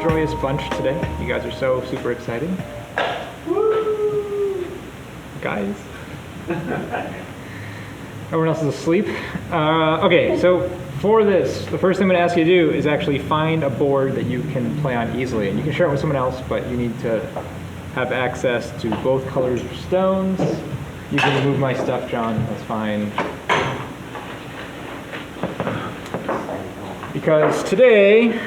joyous bunch today. You guys are so super exciting. Woo! Guys. Everyone else is asleep. Okay, so for this, the first thing I'm going to ask you to do is actually find a board that you can play on easily. And you can share it with someone else, but you need to have access to both colors of stones. You can remove my stuff, John. That's fine. Because today,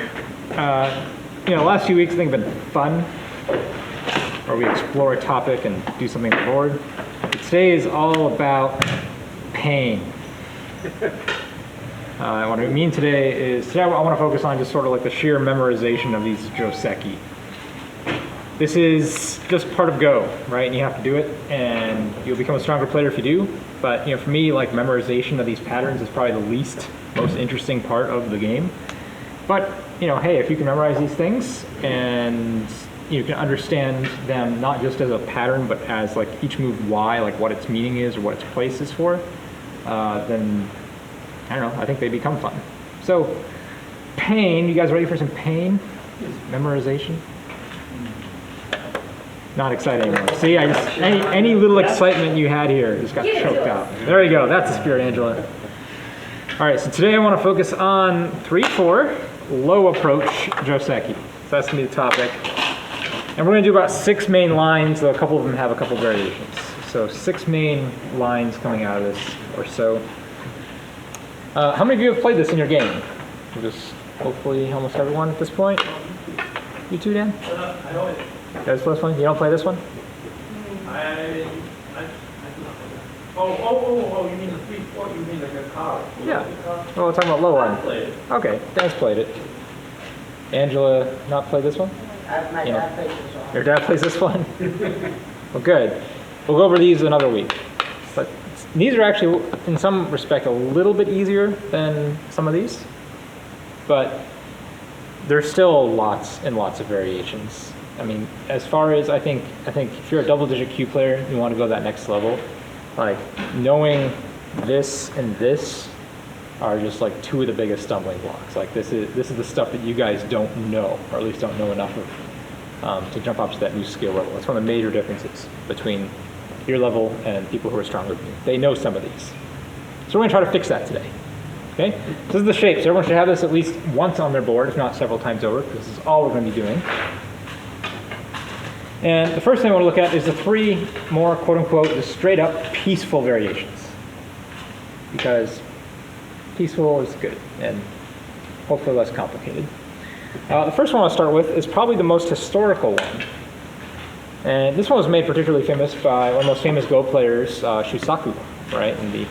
last few weeks I think have been fun, where we explore a topic and do something on the board. But today is all about pain. What I mean today is, I want to focus on just sort of like the sheer memorization of these Joseki. This is just part of Go, right? And you have to do it, and you'll become a stronger player if you do. But for me, like memorization of these patterns is probably the most interesting part of the game. But hey, if you can memorize these things and you can understand them not just as a pattern, but as like each move why, like what its meaning is or what its place is for, then I don't know, I think they become fun. So pain, you guys ready for some pain? Memorization? Not excited anymore. See, any little excitement you had here just got choked out. There you go, that's the spirit, Angela. All right, so today I want to focus on 3-4 low approach Joseki. So that's going to be the topic. And we're going to do about 6 main lines, though a couple of them have a couple variations. So 6 main lines coming out of this, or so. How many of you have played this in your game? Just hopefully almost everyone at this point. You too, Dan? I know it. That's this one? You don't play this one? Oh, you mean the 3-4? You mean like a car? Yeah. Well, we're talking about low one. Okay, Dan's played it. Angela, not played this one? My dad plays this one. Your dad plays this one? Well, good. We'll go over these another week. But these are actually, in some respect, a little bit easier than some of these. But there's still lots and lots of variations. I mean, as far as I think if you're a double-digit Q player, you want to go that next level. Like knowing this and this are just like 2 of the biggest stumbling blocks. Like this is the stuff that you guys don't know, or at least don't know enough of, to jump up to that new skill level. That's one of the major differences between your level and people who are stronger than you. They know some of these. So we're going to try to fix that today. Okay? This is the shapes. Everyone should have this at least once on their board, if not several times over, because this is all we're going to be doing. And the first thing I want to look at is the 3 more, quote-unquote, just straight-up peaceful variations. Because peaceful is good, and hopefully less complicated. The first one I'll start with is probably the most historical one. And this one was made particularly famous by one of the most famous Go players, Shusaku, right, in the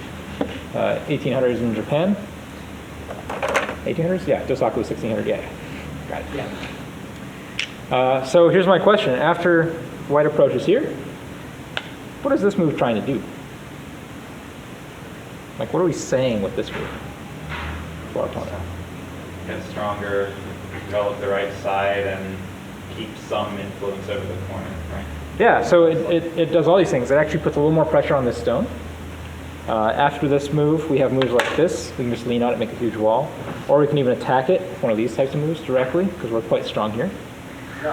1800s in Japan. 1800s? Yeah, Joseki was 1600, yeah. Got it. Yeah. So here's my question. After white approaches here, what is this move trying to do? Like, what are we saying with this move to our opponent? Get stronger, develop the right side, and keep some influence over the corner, right? Yeah, so it does all these things. It actually puts a little more pressure on this stone. After this move, we have moves like this. We can just lean on it, make a huge wall. Or we can even attack it, one of these types of moves directly, because we're quite strong here. And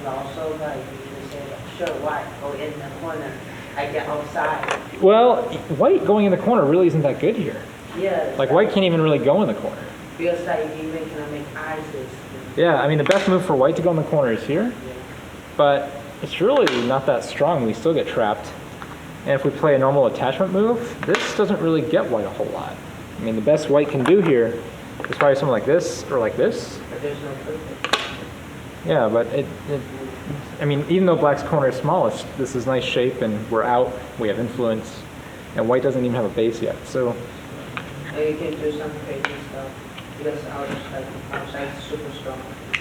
also, like you said, sure, white go in the corner, like the outside. Well, white going in the corner really isn't that good here. Yeah. Like white can't even really go in the corner. Because like you make eyes. Yeah, I mean the best move for white to go in the corner is here, but it's really not that strong. We still get trapped. And if we play a normal attachment move, this doesn't really get white a whole lot. I mean the best white can do here is probably something like this or like this. But there's no perfect. Yeah, but I mean, even though black's corner is small, this is nice shape, and we're out, we have influence, and white doesn't even have a base yet, so. You can do some crazy stuff, because our side is super strong.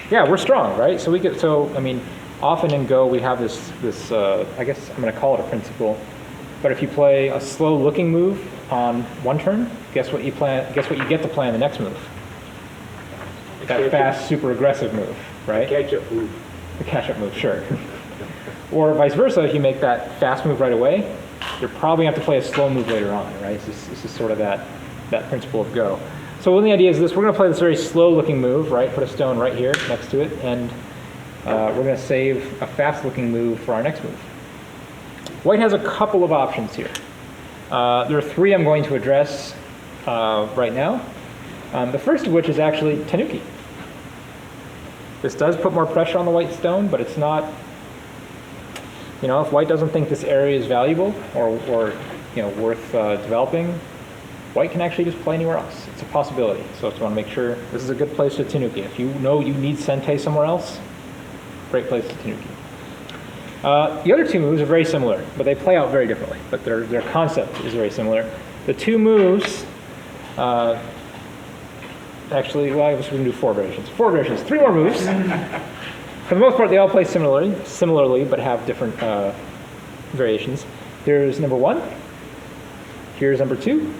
Yeah, we're strong, right? So I mean, often in Go, we have this I guess I'm gonna call it a principle, but if you play a slow-looking move on one turn, guess what you get to play on the next move? That fast, super aggressive move, right? Catch-up move. The catch-up move, sure. Or vice versa, if you make that fast move right away, you're probably going to have to play a slow move later on, right? This is sort of that principle of Go. So one of the ideas is this, we're gonna play this very slow looking move, right? Put a stone right here next to it, and we're gonna save a fast looking move for our next move. White has a couple of options here. There are three I'm going to address right now. The first of which is actually Tanuki. This does put more pressure on the white stone, but it's not, if white doesn't think this area is valuable or worth developing, white can actually just play anywhere else. It's a possibility. So if you want to make sure this is a good place to Tanuki. If you know you need Sentei somewhere else, great place to Tanuki. The other two moves are very similar, but they play out very differently. But their concept is very similar. The two moves, actually, well, I guess we can do four variations. Three more moves. For the most part, they all play similarly, but have different variations. Here's number one. Here's number two.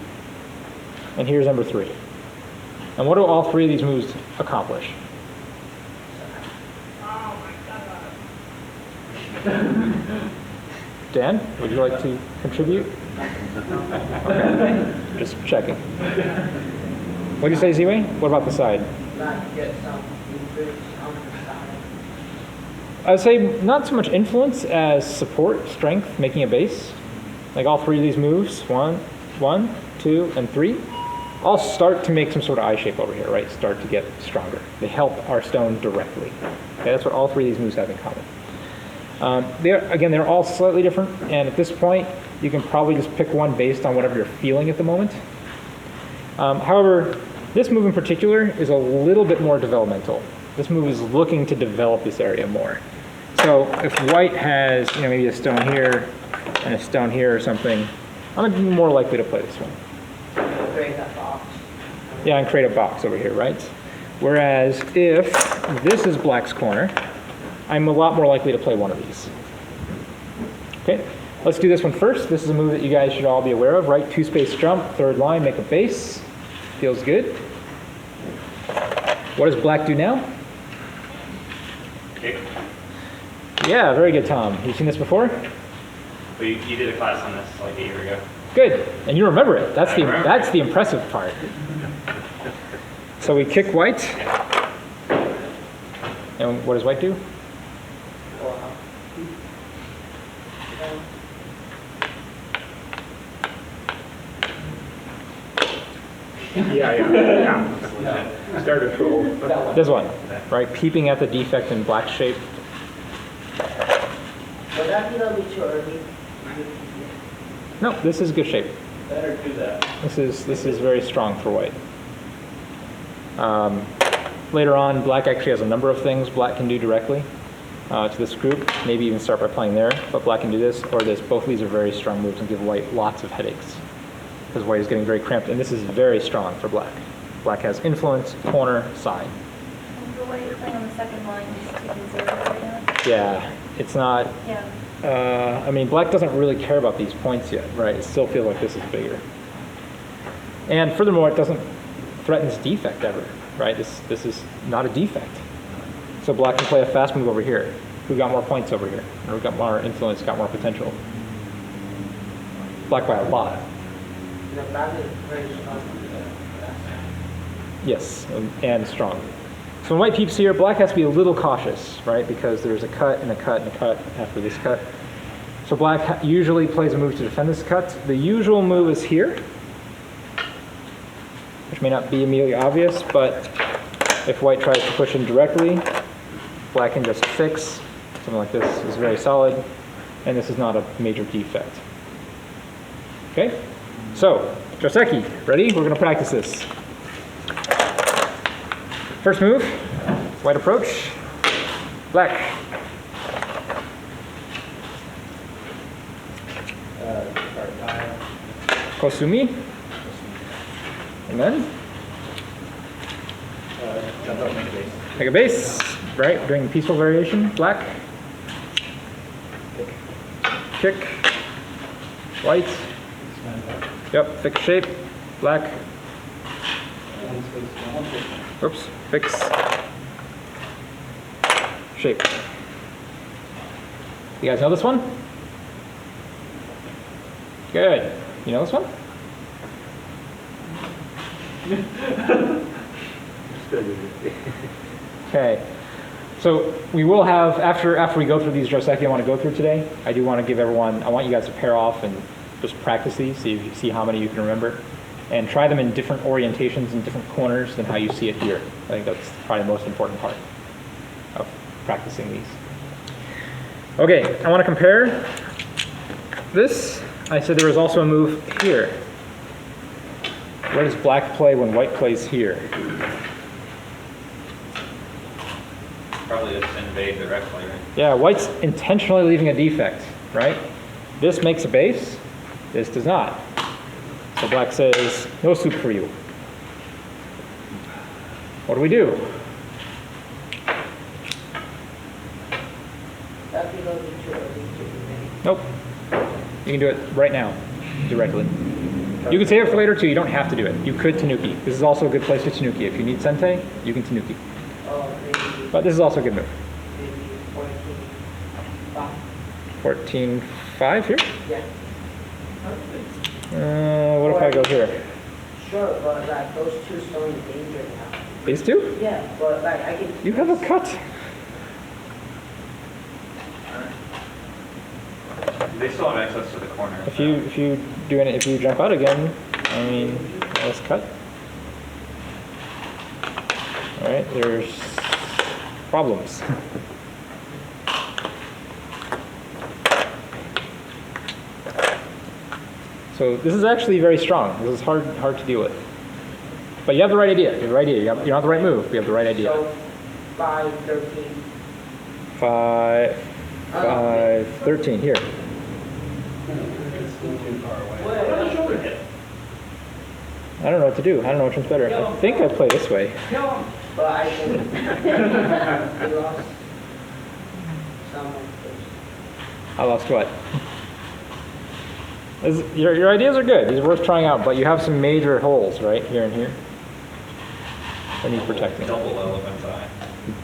And here's number three. And what do all three of these moves accomplish? Dan, would you like to contribute? Okay, just checking. What do you say, Z-Way? What about the side? Not get some increase on the side. I would say not so much influence as support, strength, making a base. Like all three of these moves, one, two, and three, all start to make some sort of I shape over here, right? Start to get stronger. They help our stone directly. Okay, that's what all three of these moves have in common. They're all slightly different, and at this point, you can probably just pick one based on whatever you're feeling at the moment. However, this move in particular is a little bit more developmental. This move is looking to develop this area more. So if white has, maybe a stone here and a stone here or something, I'm gonna be more likely to play this one. Create that box. Yeah, and create a box over here, right? Whereas if this is black's corner, I'm a lot more likely to play one of these. Okay, let's do this one first. This is a move that you guys should all be aware of, right? 2-space jump, third line, make a base. Feels good. What does black do now? Kick. Yeah, very good, Tom. You've seen this before? Well, you did a class on this like a year ago. Good, and you remember it. That's I remember. that's the impressive part. So we kick white, and what does white do? Yeah. Start a troll. This one, right? Peeping at the defect in black shape. Would that be a little bit too early? No, this is good shape. Better do that. This is very strong for white. Later on, black actually has a number of things black can do directly to this group. Maybe even start by playing there, but black can do this or this. Both of these are very strong moves and give white lots of headaches because white is getting very cramped, and this is very strong for black. Black has influence, corner, side. And the way you're playing on the second line, just taking 0 right now? Yeah, it's not. Yeah. I mean, black doesn't really care about these points yet, right? It still feels like this is bigger. And furthermore, it doesn't threaten this defect ever, right? This is not a defect. So black can play a fast move over here. Who got more points over here? Or who got more influence, got more potential? Black by a lot. The black is very strong. Yes, and strong. So when white peeps here, black has to be a little cautious, right? Because there's a cut and a cut and a cut after this cut. So black usually plays a move to defend this cut. The usual move is here, which may not be immediately obvious, but if white tries to push in directly, black can just fix. Something like this is very solid, and this is not a major defect. Okay? So, Joseki, ready? We're going to practice this. First move, white approach, black. Kosumi. And then? Jump up, make a base. Make a base, right? Doing the peaceful variation, black. Kick. White. Yep, fix shape, black. Oops, fix. Shape. You guys know this one? Good. You know this one? Okay. So we will have, after we go through these Joseki I want to go through today, I do want to give everyone, I want you guys to pair off and just practice these, see how many you can remember, and try them in different orientations and different corners than how you see it here. I think that's probably the most important part of practicing these. Okay, I want to compare this. I said there was also a move here. Where does black play when white plays here? Probably just invade directly, right? Yeah, white's intentionally leaving a defect, right? This makes a base, this does not. So black says, no soup for you. What do we do? That we go to two or two. Nope. You can do it right now, directly. You can save it for later too, you don't have to do it. You could Tanuki. This is also a good place to Tanuki. If you need Sente, you can Tanuki. Oh, maybe But this is also a good move. 14, 14-5 5. here? Yeah. What if I go here? Sure, but like those two stones in danger now. These two? Yeah, but like I can. You have a cut. They still have access to the corner. If you jump out again, I mean, let's cut. All right, there's problems. So this is actually very strong. This is hard to deal with. But you have the right idea. You have the right idea. You don't have the right move. But you have the right idea. So 5, 13. 5, 13 here. I don't know what to do. I don't know which one's better. I think I play this way. But I can. We lost someone. I lost what? Your ideas are good. These are worth trying out, but you have some major holes, right? Here and here. I need protecting. Double elephant's eye.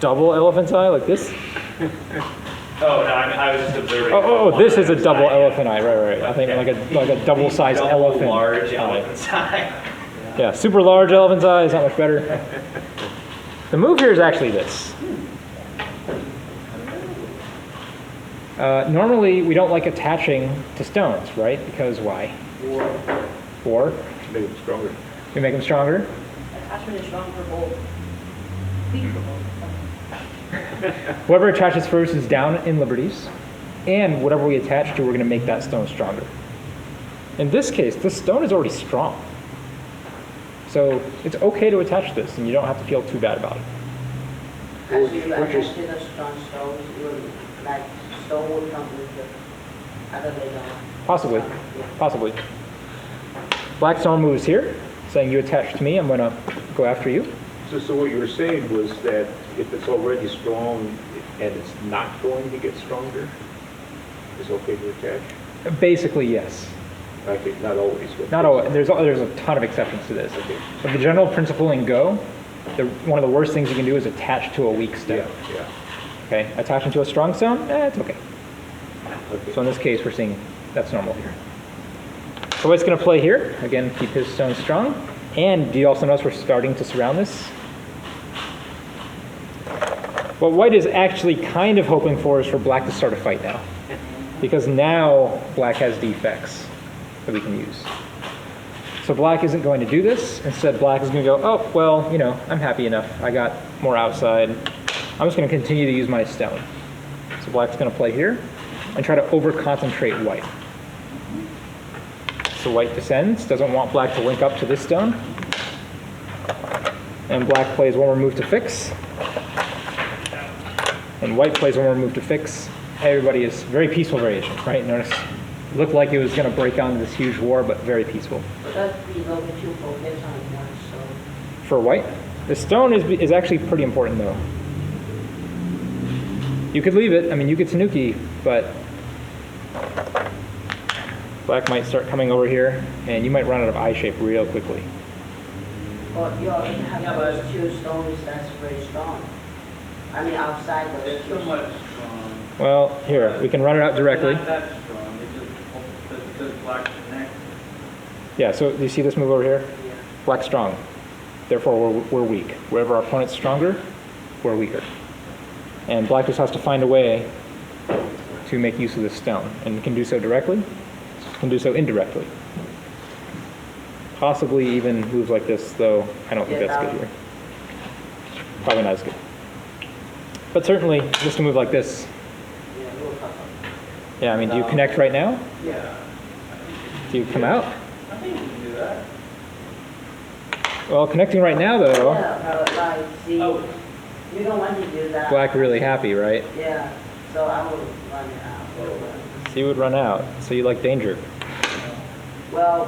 Double elephant's eye, like this? Oh, no, I was just observing. Oh, this is a elephant's double eye. elephant eye. Right. I think like a double-sized Double elephant. large eye. elephant's eye. Yeah, super large elephant's eye is not much better. The move here is actually this. Normally, we don't like attaching to stones, right? Because why? War. Make them stronger. We make them stronger. Attachment is strong for both. Weak for both. Whoever attaches first is down in liberties, and whatever we attach to, we're going to make that stone stronger. In this case, this stone is already strong. So it's okay to attach this, and you don't have to feel too bad about it. As you attach to the strong stones, you will, like, stone will come with the other leg on. Possibly. Yeah. Possibly. Black stone moves here, saying you attach to me, I'm going to go after you. So what you were saying was that if it's already strong and it's not going to get stronger, it's okay to attach? Basically, yes. I think not always. But Not always. There's a ton of exceptions to this. Okay. But the general principle in Go, one of the worst things you can do is attach to a weak stone. Yeah. Okay, attaching to a strong stone, it's okay. Okay. So in this case, we're seeing that's normal here. So white's going to play here. Again, keep his stone strong. And do you also notice we're starting to surround this? What white is actually kind of hoping for is for black to start a fight now. Because now black has defects that we can use. So black isn't going to do this. Instead, black is going to go, oh, well, I'm happy enough. I got more outside. I'm just going to continue to use my stone. So black's going to play here and try to over-concentrate white. So white descends, doesn't want black to link up to this stone. And black plays one more move to fix. And white plays one more move to fix. Everybody is very peaceful variation, right? Notice, it looked like it was going to break out into this huge war, but very peaceful. But that's be a little bit too focused on one stone. For white, the stone is actually pretty important though. You could leave it, you could Tanuki, but black might start coming over here, and you might run out of eye shape real quickly. But you already have those two stones that's very strong. Outside those It's two. so much strong. Well, here, we can run it out directly. Not that strong, they just, because black connect. Yeah, so do you see this move over here? Yeah. Black strong. Therefore, we're weak. Wherever our opponent's stronger, we're weaker. And black just has to find a way to make use of this stone, and can do so directly, can do so indirectly. Possibly even moves like this, though I don't think Yeah, that's that good here. Probably not as good. But certainly, just a move like this. Yeah, we'll talk about Yeah, I mean, do you connect right now? Yeah. Do you come out? I think you can do that. Well, connecting right now, though, Yeah, like, see, Oh. you don't want to do that. black really happy, right? Yeah, so I will run it out. So you would run out, so you like danger. Well,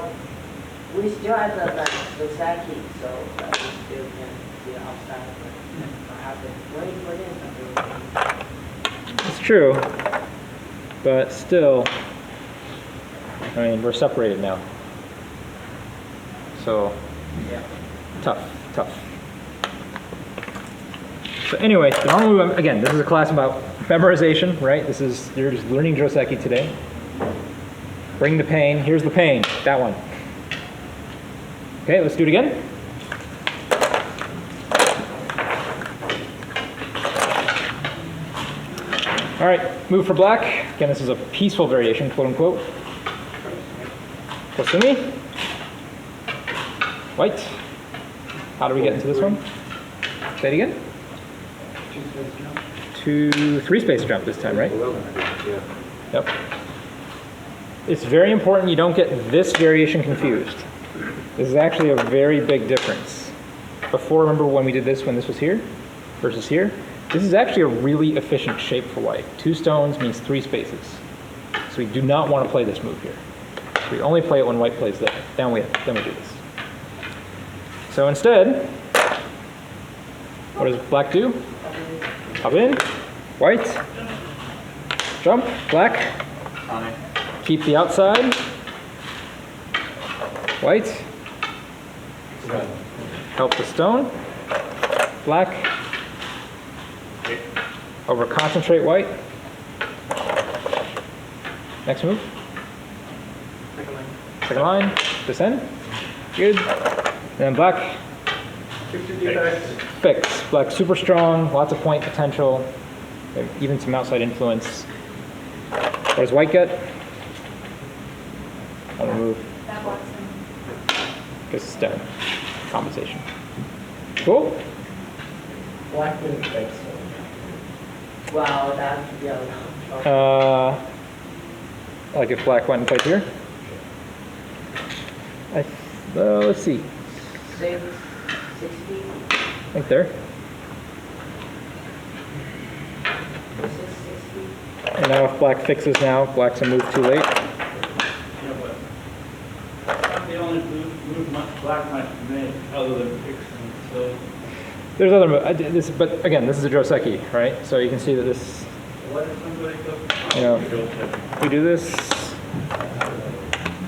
we still have the, like, Joseki, so like, we still can see outside, but I have to wait for this. It's true, but still, I mean, we're separated now. So, Yeah. tough. So anyway, the normal move, again, this is a class about memorization, right? You're just learning Joseki today. Bring the pain, here's the pain, that one. Okay, let's do it again. All right, move for black. Again, this is a peaceful variation, quote unquote. Kosumi. White. How do we get into this one? Say it again. 3-space jump this time, right? 11, I think, yeah. Yep. It's very important you don't get this variation confused. This is actually a very big difference. Before, remember when we did this when this was here versus here? This is actually a really efficient shape for white. 2 stones means 3 spaces. So we do not want to play this move here. So we only play it when white plays that. Then we do this. So instead, what does black do? Hop in, white, jump, black, Tommy. keep the outside, white, help the stone, black, over concentrate white. Next move. Second line, descend, good. And then black, fix. Black super strong, lots of point potential, even some outside influence. What does white get? On the move. That blocks him. Because it's stone. Compensation. Cool. Black didn't think so. Wow, that's yellow. Like if black went and played here. Let's see. 60. Right there. This is 60. And now if black fixes now, black's a move too late. Yeah, but the only move black might make other than fixing, so. There's other moves, but again, this is a Joseki, right? So you can see that this, What if somebody goes? you know, we do this,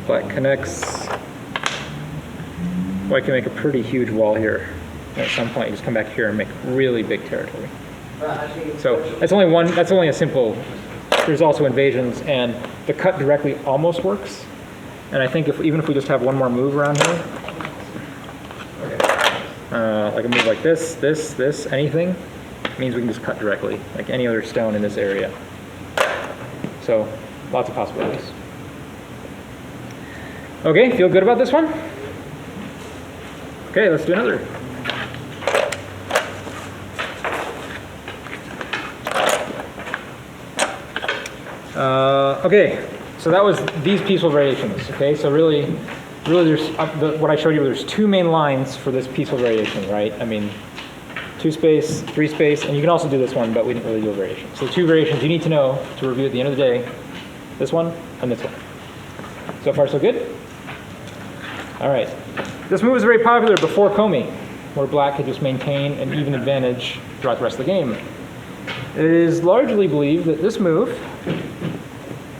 black connects, white can make a pretty huge wall here. And at some point, you just come back here and make really big territory. But I think it's So that's only one. That's only a simple. There's also invasions, and the cut directly almost works. And I think even if we just have one more move around here, like a move like this, anything, means we can just cut directly, like any other stone in this area. So lots of possibilities. Okay, feel good about this one? Okay, let's do another. Okay, so that was these peaceful variations. Okay, so really there's what I showed you. There's 2 main lines for this peaceful variation, right? I mean, 2-space, 3-space, and you can also do this one, but we didn't really do a variation. So the 2 variations you need to know to review at the end of the day: this one and this one. So far, so good. All right. This move was very popular before Komi, where black could just maintain an even advantage throughout the rest of the game. It is largely believed that this move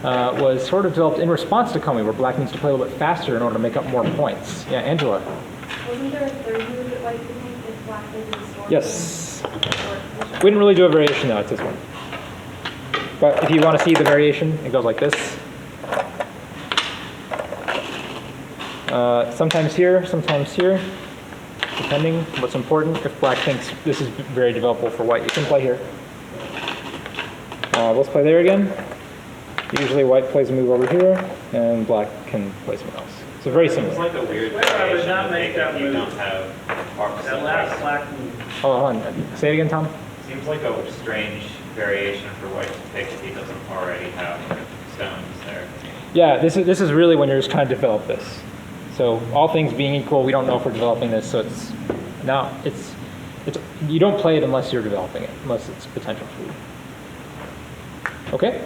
was sort of developed in response to Komi, where black needs to play a little bit faster in order to make up more points. Yeah, Angela. Wasn't there a third move that white could make if black did the storm? Yes. We didn't really do a variation though, it's this one. But if you want to see the variation, it goes like this. Sometimes here, sometimes here. depending what's important. If black thinks this is very developable for white, you can play here. Let's play there again. Usually white plays a move over here, and black can play somewhere else. So very similar. It's like a weird Where I would variation not to make make that if you move. don't have arcs That and last whites. black move. Hold on. Say it again, Tom. Seems like a strange variation for white to pick if he doesn't already have stones there. Yeah, this is really when you're just trying to develop this. So all things being equal, we don't know if we're developing this. So it's you don't play it unless you're developing it, unless it's potential for you. Okay.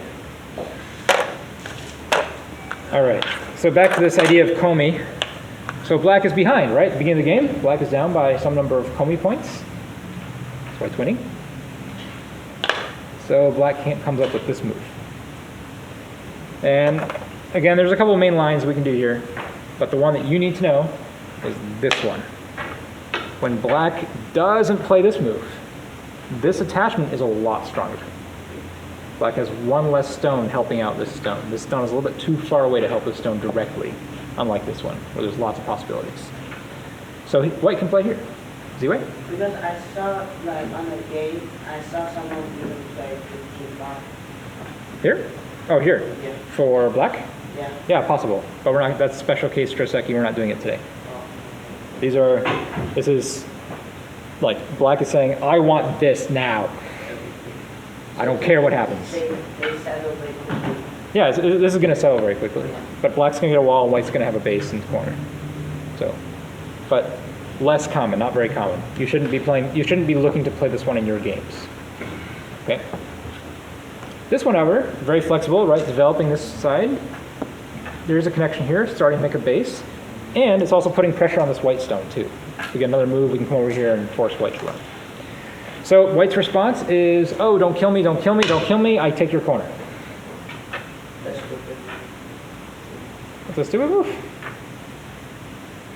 All right. So back to this idea of Komi. So black is behind, right? At the beginning of the game, black is down by some number of Komi points. That's white's winning. So black comes up with this move. And again, there's a couple of main lines we can do here, but the one that you need to know is this one. When black doesn't play this move, this attachment is a lot stronger. Black has one less stone helping out this stone. This stone is a little bit too far away to help this stone directly, unlike this one, where there's lots of possibilities. So white can play here. Z-Way? Because I saw, like, on the game, I saw someone even play 15 bar. Here? Oh, here. Yeah. For black? Yeah. Yeah, possible. But we're not, that's special case Joseki, we're not doing it today. Oh. This is, like, black is saying, I want this now. I don't care what happens. They settle very quickly. Yeah, this is going to settle very quickly. But black's going to get a wall, and white's going to have a base in the corner. So, but less common, not very common. You shouldn't be looking to play this one in your games. Okay. This one, however, very flexible, right? Developing this side. There's a connection here, starting to make a base. And it's also putting pressure on this white stone, too. We get another move, we can come over here and force white to run. So white's response is, oh, don't kill me, don't kill me, don't kill me, I take your corner. That's stupid. That's a stupid move.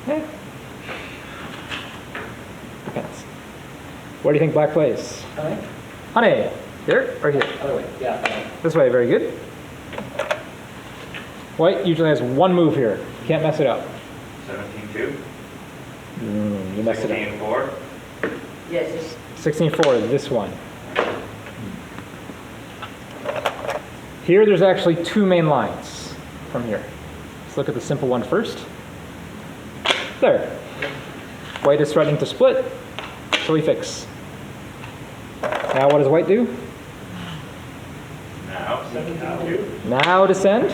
Yeah. Depends. Where do you think black plays? Alright? Honey, here or here? Other way, yeah. This way, very good. White usually has one move here. Can't mess it up. 17-2, You messed it up. 16-4. Yes, it's 16-4, this one. Here, there's actually two main lines from here. Let's look at the simple one first. There. White is threatening to split, so we fix. Now what does white do? Now, 17-2. Now descend.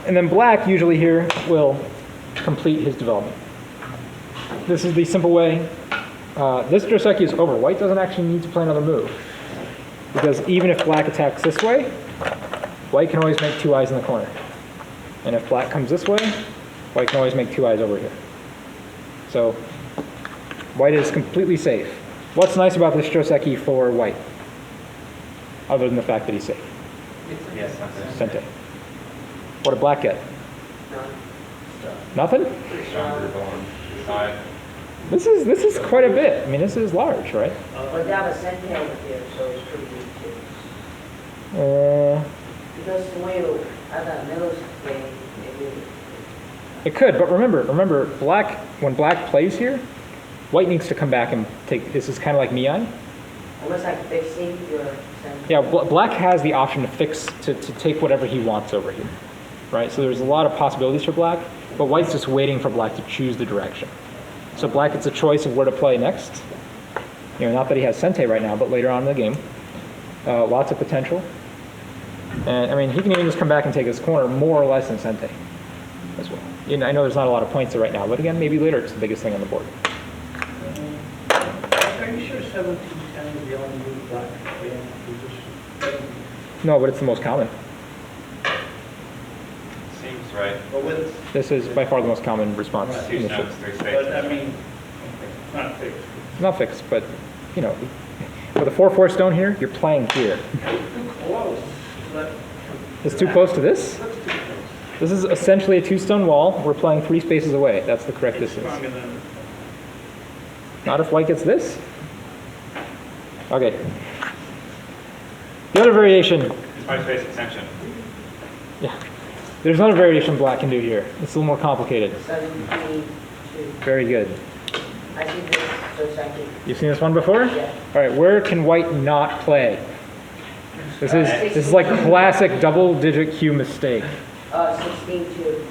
And then black usually here will complete his development. This is the simple way. This Joseki is over. White doesn't actually need to play another move. Because even if black attacks this way, white can always make two eyes in the corner. And if black comes this way, white can always make two eyes over here. So white is completely safe. What's nice about this Joseki for white? Other than the fact that he's safe. Yes, that's it. Sente. What did black get? Nothing? Stronger going side. This is quite a bit. I mean, this is large, right? but they have a center over here, so it's pretty good too. Because the way you at the middle game, maybe. It could, but remember, black, when black plays here, white needs to come back and take, this is kind of like Miai. Almost like fixing your center. Yeah, black has the option to fix, to take whatever he wants over here, right? So there's a lot of possibilities for black, but white's just waiting for black to choose the direction. So black gets a choice of where to play next. You know, not that he has Sente right now, but later on in the game. Lots of potential. And I mean, he can even just come back and take his corner more or less than Sente as well. You know, I know there's not a lot of points there right now, but again, maybe later it's the biggest thing on the board. Are you sure 17-10 is the only move black can play in position? No, but it's the most common. Seems right. But with, This is by far the most common response. Right. Two in the stones, system. 3 but I spaces. mean, not fixed. Not fixed, but you know, with a 4/4 stone here, you're playing here. Too close. But It's too close to this. looks too close. This is essentially a 2-stone wall. We're playing 3 spaces away. That's the correct It's distance. stronger than. Not if white gets this. Okay. The other variation, It's my space extension. yeah. There's another variation black can do here. It's a little more complicated. 17, too. Very good. I see this Joseki. You've seen this one before? Yeah. All right, where can white not play? This is like classic double-digit Q mistake. 16-2.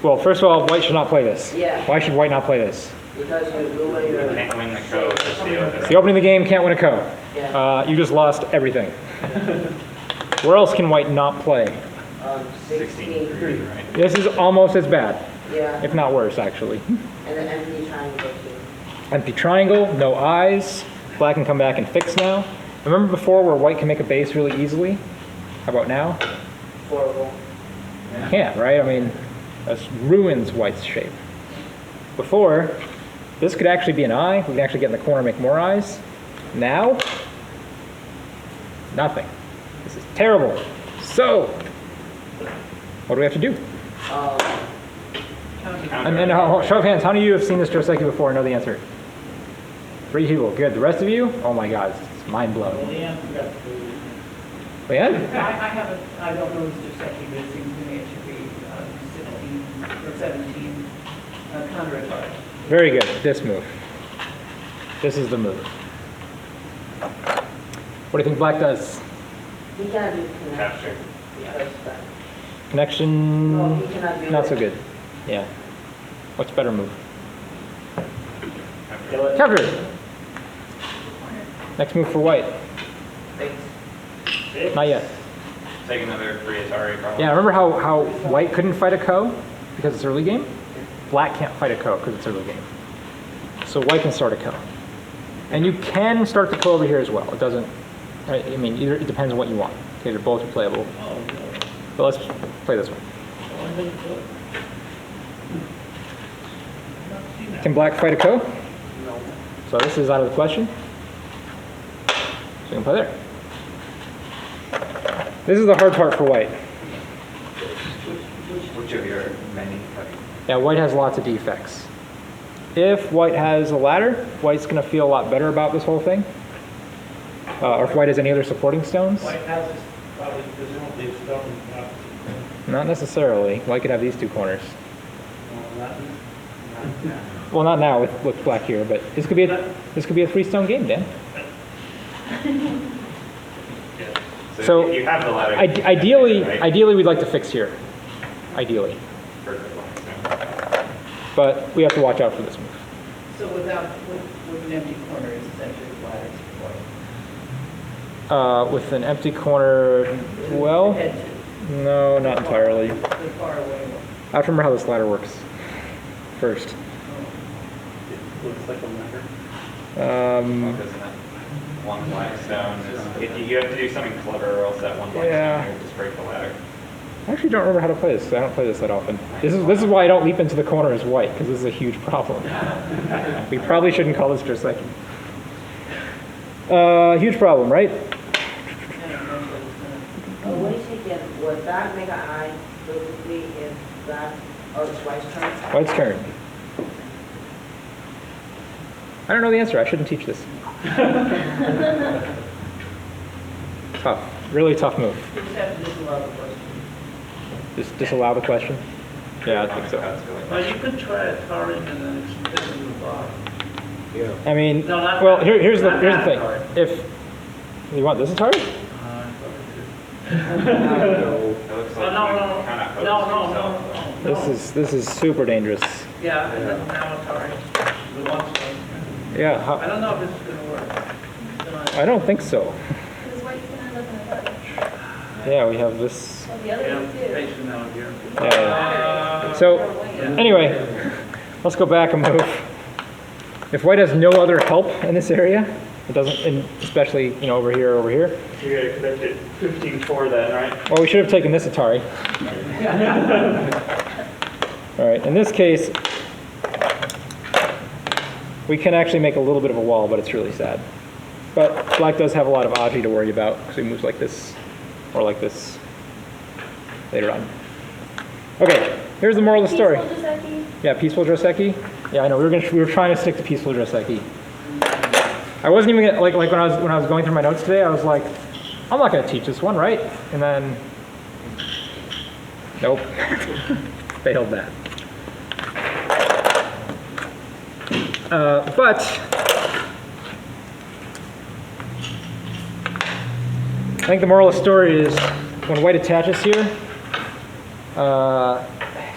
Well, first of all, white should not play this. Yeah. Why should white not play this? Because you ruin your... Can't win the code, just the open. It's the opening of the game, can't win a ko. Yeah. You just lost everything. Where else can white not play? 16. 16-3, right? This is almost as bad, Yeah. if not worse, actually. And an empty triangle too. Empty triangle, no eyes. Black can come back and fix now. Remember before where white can make a base really easily? How about now? Horrible. Can't, right? I mean, that ruins white's shape. Before, this could actually be an eye. We can actually get in the corner and make more eyes. Now, nothing. This is terrible. So, what do we have to do? And show of hands, how many of you have seen this Joseki before and know the answer? 3 people. Good. The rest of you? Oh my God, it's mind blowing. Leanne forgot to do Leanne? I haven't, I don't know Mr. Joseki, but it seems to me it should be 16 or 17 counter attack. Very good. This move. This is the move. What do you think black does? He cannot do Capture. connection. Because that. Connection, No, he cannot do not it. so good. Yeah. What's better move? Kill it. Capture. Next move for white. Thanks. Not yet. Take another free Atari probably. Yeah, remember how white couldn't fight a ko because it's early game? Black can't fight a ko because it's early game. So white can start a ko. And you can start the ko over here as well. It doesn't, I mean, either it depends on what you want. Okay, they're both playable. Oh, no. But let's play this one. Oh, I didn't do it. Not seen that. Can black fight a ko? No. So this is out of the question. So you can play there. This is the hard part for white. Which of your many? Yeah, white has lots of defects. If white has a ladder, white's going to feel a lot better about this whole thing. Or if white has any other supporting stones. White House is probably presumably stone. Not necessarily. White could have these 2 corners. Not now. Well, not now with black here, but this could be a 3-stone game, Dan. So, if you have the ladder. Ideally, right? ideally we'd like to fix here. Ideally. Perfect. But we have to watch out for this move. So with an empty corner, it's essentially flat. With an empty corner, well, Head no, not entirely. to the far away one. I have to remember how this ladder works first. It looks like a ladder. Um, Isn't it? One black stone is, you have to do something clever or else that one black Yeah. stone will just break the ladder. I actually don't remember how to play this, 'cause I don't play this that often. This is why I don't leap into the corner as white, because this is a huge problem. We probably shouldn't call this Joseki. Huge problem, right? What is he get? Would that make an eye perfectly if that, it's white's turn? White's turn. I don't know the answer. I shouldn't teach this. Tough. Really tough move. You just have to disallow the question. Just disallow the question? Yeah, I think so. Well, you could try a tarring and then extending the bottom. Yeah. I mean, No, not well, that. here's the Not thing. that hard. If you want this Atari? It looks Oh, like no, you no, kind of no, no, no, no. This is super dangerous. Yeah, and then now it's already, the one stone. Yeah, I don't know if this is gonna work. I don't think so. Because white's gonna end up in a touch. Yeah, we have this. Well, the other Yeah, one too. patient out here. Yeah. So anyway, let's go back a move. If white has no other help in this area, it doesn't, and especially over here, over here. You gotta connect it 15-4 then, right? Well, we should have taken this Atari. All right, in this case, we can actually make a little bit of a wall, but it's really sad. But black does have a lot of aji to worry about, because he moves like this, or like this, later on. Okay, here's the moral of the story. Peaceful Joseki. Yeah, peaceful Joseki. Yeah, I know, we were trying to stick to peaceful Joseki. I wasn't even gonna, like when I was going through my notes today, I was like, I'm not gonna teach this one, right? And then, nope, failed that. But I think the moral of the story is when white attaches here,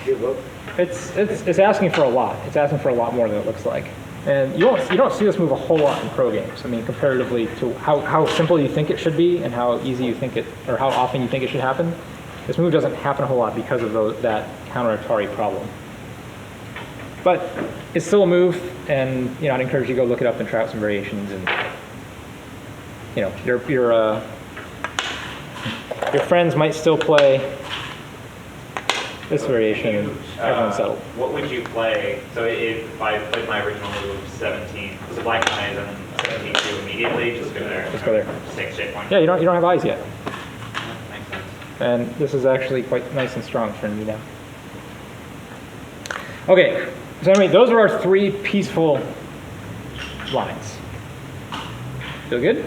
Give up. it's asking for a lot. It's asking for a lot more than it looks like. And you don't see this move a whole lot in pro games. I mean, comparatively to how simple you think it should be and how easy you think it, or how often you think it should happen, this move doesn't happen a whole lot because of that counter Atari problem. But it's still a move, and I'd encourage you to go look it up and try out some variations. And your friends might still play this variation, and everyone's settled. What would you play? So if I played my original move 17, was it black eyes and 17 2 immediately? Just go there. Just go there. 6 shape point. Yeah, you don't have eyes yet, Makes sense. and this is actually quite nice and strong for me now. Okay, so anyway, those are our 3 peaceful lines. Feel good? You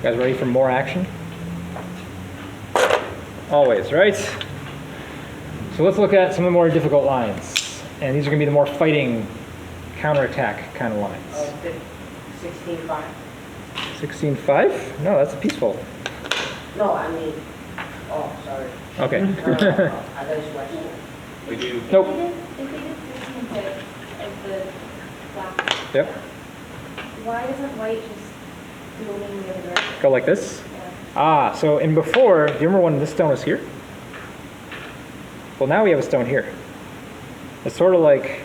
guys ready for more action? Always, right? So let's look at some of the more difficult lines. And these are going to be the more fighting, counterattack kind of lines. 16-5? 16-5? No, that's a peaceful. No, I mean, oh, sorry. Okay. I thought it was Western. We do. Nope. If we did 16-6 as the black, Yep. why doesn't white just go in the other direction? Go like this. Yeah. Ah, so in before, do you remember when this stone was here? Well, now we have a stone here. It's sort of like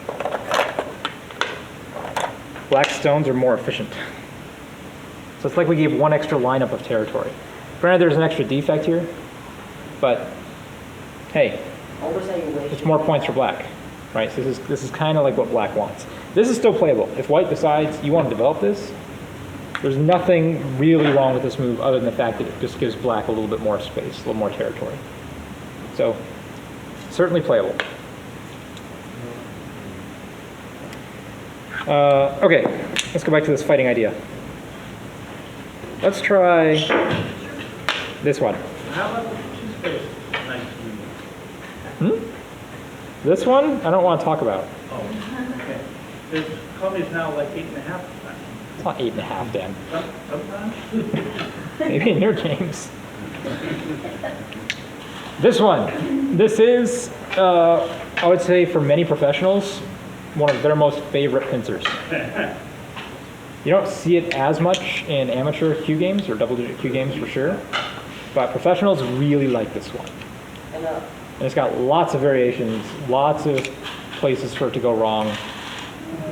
black stones are more efficient. So it's like we gave one extra lineup of territory. Granted, there's an extra defect here, but hey, What was that you wasted? it's more points for black, right? So this is kind of like what black wants. This is still playable. If white decides you want to develop this, there's nothing really wrong with this move other than the fact that it just gives black a little bit more space, a little more territory. So certainly playable. Okay, let's go back to this fighting idea. Let's try this one. How about the two space 19? This one, I don't want to talk about. Oh, okay. There's Kom-era's now like 8.5%. It's not 8.5, Dan. Sometimes. Maybe in your games. This one. This is, I would say for many professionals, one of their most favorite pincers. You don't see it as much in amateur Q games or double-digit Q games for sure, but professionals really like this one. And, And it's got lots of variations, lots of places for it to go wrong,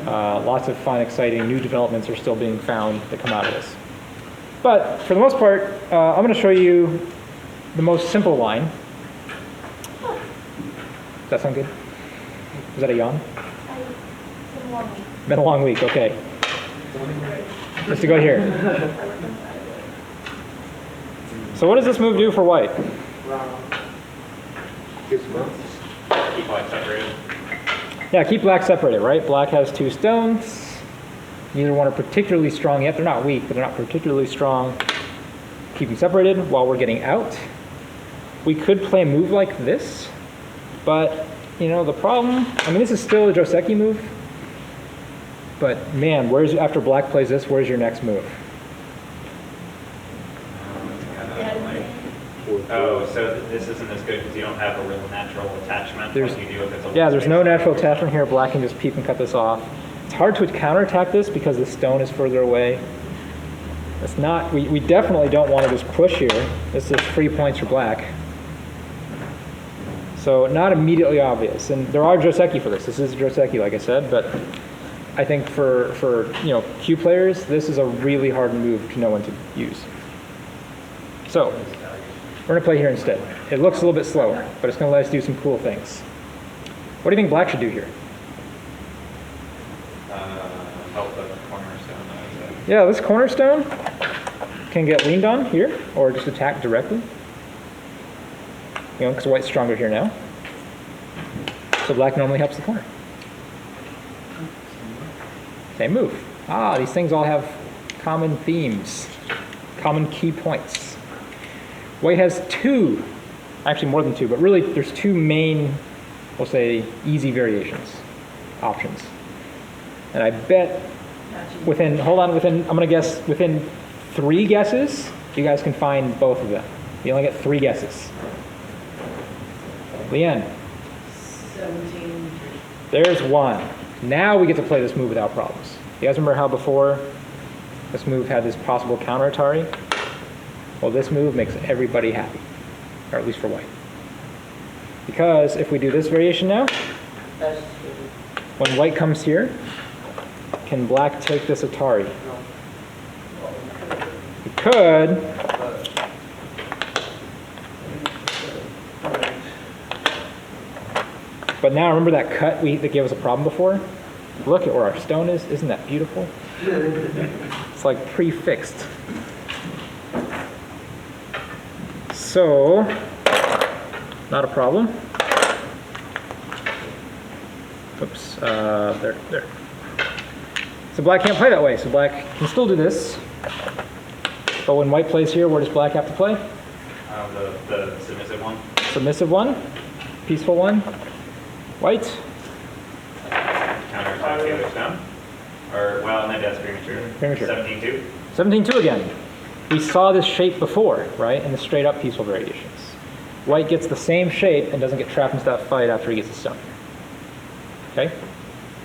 lots of fun, exciting new developments are still being found that come out of this. But for the most part, I'm going to show you the most simple line. Does that sound good? Is that a yawn? It's a long week. Been a long week, okay. Let's go here. So what does this move do for white? Gives them Keep black separated. Yeah, keep black separated, right? Black has 2 stones. Neither one are particularly strong yet. They're not weak, but they're not particularly strong. Keep them separated while we're getting out. We could play a move like this, but, the problem, this is still a Joseki move, but man, after black plays this, where's your next move? Oh, so this isn't as good because you don't have a real natural attachment There's- like you do if it's a Yeah, there's space. no natural attachment here. Black can just peep and cut this off. It's hard to counterattack this because the stone is further away. It's not, we definitely don't want to just push here. This is 3 points for black. So not immediately obvious. And there are Joseki for this. This is Joseki, like I said, but I think for Q players, this is a really hard move to know when to use. So we're going to play here instead. It looks a little bit slower, but it's going to let us do some cool things. What do you think black should do here? Help the cornerstone. I would say. Yeah, this cornerstone can get leaned on here, or just attack directly. Because white's stronger here now. So black normally helps the corner. Same move. Ah, these things all have common themes, common key points. White has 2, actually more than 2, but really there's 2 main, we'll say, easy variations, options. And I bet within, hold on, within, I'm gonna guess, within 3 guesses, you guys can find both of them. You only get 3 guesses. Leanne, 17. there's 1. Now we get to play this move without problems. You guys remember how before this move had this possible counter Atari? Well, this move makes everybody happy, or at least for white. Because if we do this variation now, That's when white comes here, can black take this Atari? no. It could, but now remember that cut that gave us a problem before? Look at where our stone is. Isn't that beautiful? It's like prefixed. So, not a problem. Oops, there. So black can't play that way, so black can still do this. But when white plays here, where does black have to play? The submissive one. Submissive one, peaceful one. White, Counterattack the other stone. Or, well, maybe that's premature. Premature. 17-2. 17-2 again. We saw this shape before, right, in the straight up peaceful variations. White gets the same shape and doesn't get trapped into that fight after he gets his stone. Okay,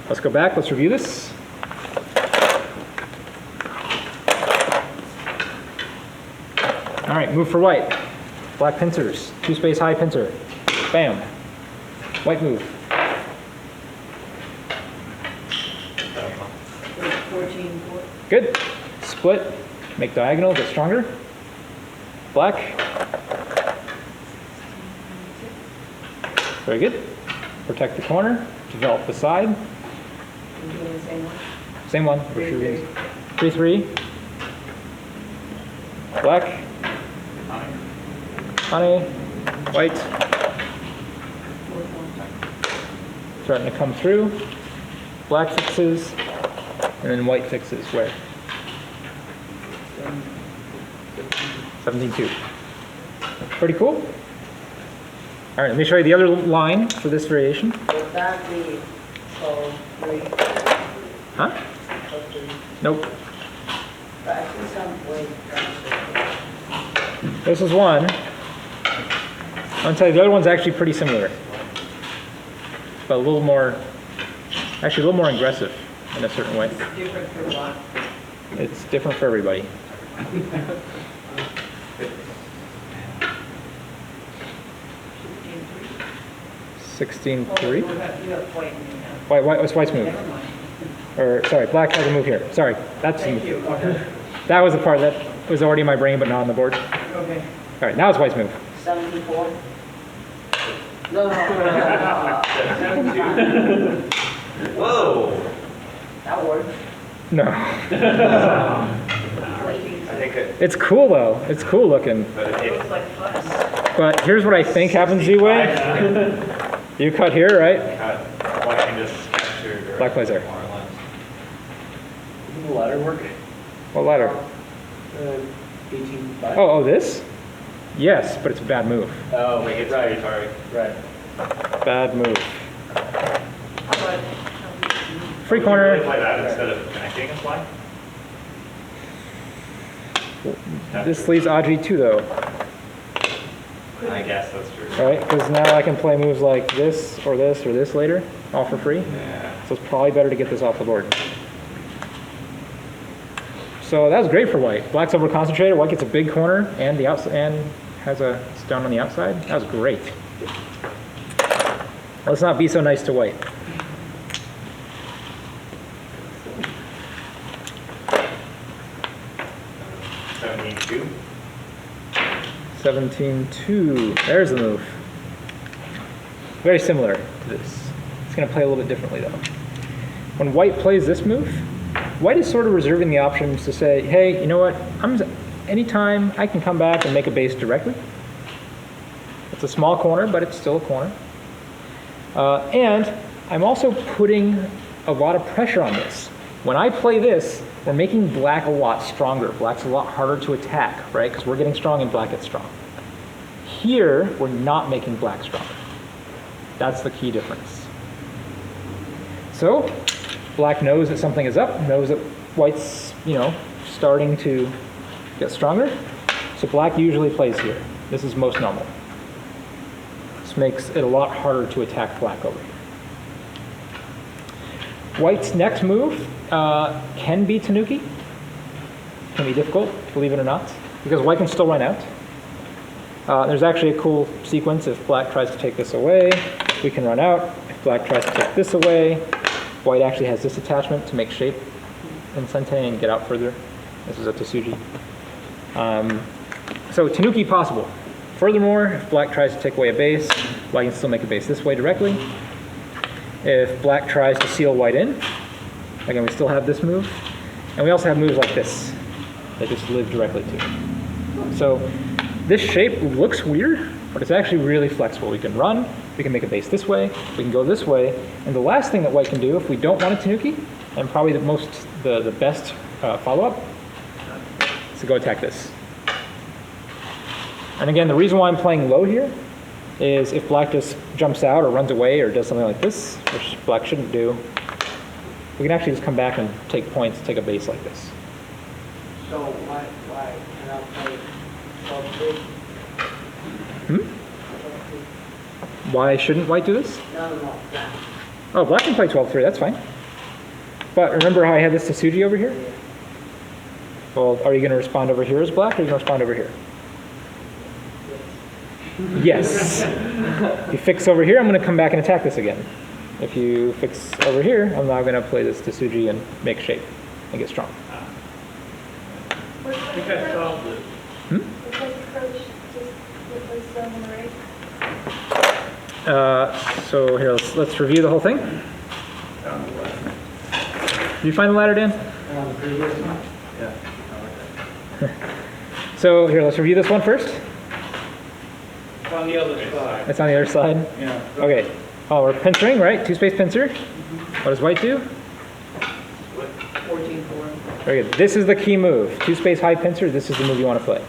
let's go back, let's review this. All right, move for white. Black pincers, 2 space high pincer. Bam. White move. 14, 4. Good. Split, make diagonal, get stronger. Black. Very good. Protect the corner, develop the side. We're doing the same one. Same one. 3-3. Black. Honey. White. 4, 1. Starting to come through. Black fixes. And then white fixes where? 17-2. Pretty cool. All right, let me show you the other line for this variation. Would that be so 3? Huh? So 3. Nope. But I see some way transfer. This is one. I'll tell you, the other one's actually pretty similar. But a little more, actually a little more aggressive in a certain way. Different for black. It's different for everybody. 16, 3. 16-3. You have white in your hand. What's white's move? Never mind. Or, sorry, black has a move here. Sorry, that's, Thank you. Okay. that was the part that was already in my brain but not on the board. All Okay. right, now it's white's move. 74? No. 75. Whoa! That works. No. I think It's cool though. It's cool looking. but It looks like fun. But here's what I think happens, Z-Way. You cut here, right? Black can just capture the Black plays there. more or less. Doesn't the ladder work? What ladder? 18.5? Oh, this? Yes, but it's a bad move. Oh, Like it's right, Atari. right. Bad move. But, Free Would you really corner. play that instead of connecting a fly? This leaves Audrey too though, I guess that's true. right? Because now I can play moves like this or this or this later, all for free. Yeah. So it's probably better to get this off the board. So that was great for white. Black's over concentrated. White gets a big corner and the outside and has a stone on the outside. That was great. Let's not be so nice to white. $17-2. 17-2. There's the move. Very similar to this. It's going to play a little bit differently though. When white plays this move, white is sort of reserving the options to say, hey, you know what? Anytime I can come back and make a base directly. It's a small corner, but it's still a corner. And I'm also putting a lot of pressure on this. When I play this, we're making black a lot stronger. Black's a lot harder to attack, right? Because we're getting strong and black gets strong. Here, we're not making black stronger. That's the key difference. So, black knows that something is up, knows that white's, starting to get stronger. So black usually plays here. This is most normal. This makes it a lot harder to attack black over here. White's next move can be Tanuki. Can be difficult, believe it or not, because white can still run out. There's actually a cool sequence. If black tries to take this away, we can run out. If black tries to take this away, white actually has this attachment to make shape in Sente and get out further. This is a Tsuji. So Tanuki possible. Furthermore, if black tries to take away a base, white can still make a base this way directly. If black tries to seal white in, again, we still have this move. And we also have moves like this that just live directly to it. So this shape looks weird, but it's actually really flexible. We can run, we can make a base this way, we can go this way. And the last thing that white can do, if we don't want a Tanuki, and probably the best follow-up, is to go attack this. And again, the reason why I'm playing low here is if black just jumps out or runs away or does something like this, which black shouldn't do, we can actually just come back and take points, take a base like this. So why cannot play 12-3? Why shouldn't white do this? No, black. Oh, black can play 12-3, that's fine. But remember how I had this Tsuji over here? Well, are you going to respond over here as black, or are you going to respond over here? Yes. If you fix over here, I'm going to come back and attack this again. If you fix over here, I'm now going to play this Tsuji and make shape and get strong. I think I solved it. It's like approach, just with the stone and race. So here, let's review the whole thing. Down the left. Did you find the ladder, Dan? The previous one? Yeah. So here, let's review this one first. It's on the other side. It's on the other side. Yeah. Okay. Oh, we're pincering, right? Two-space pincer. What does white do? 14-4. Very good. This is the key move. Two-space high pincer. This is the move you want to play.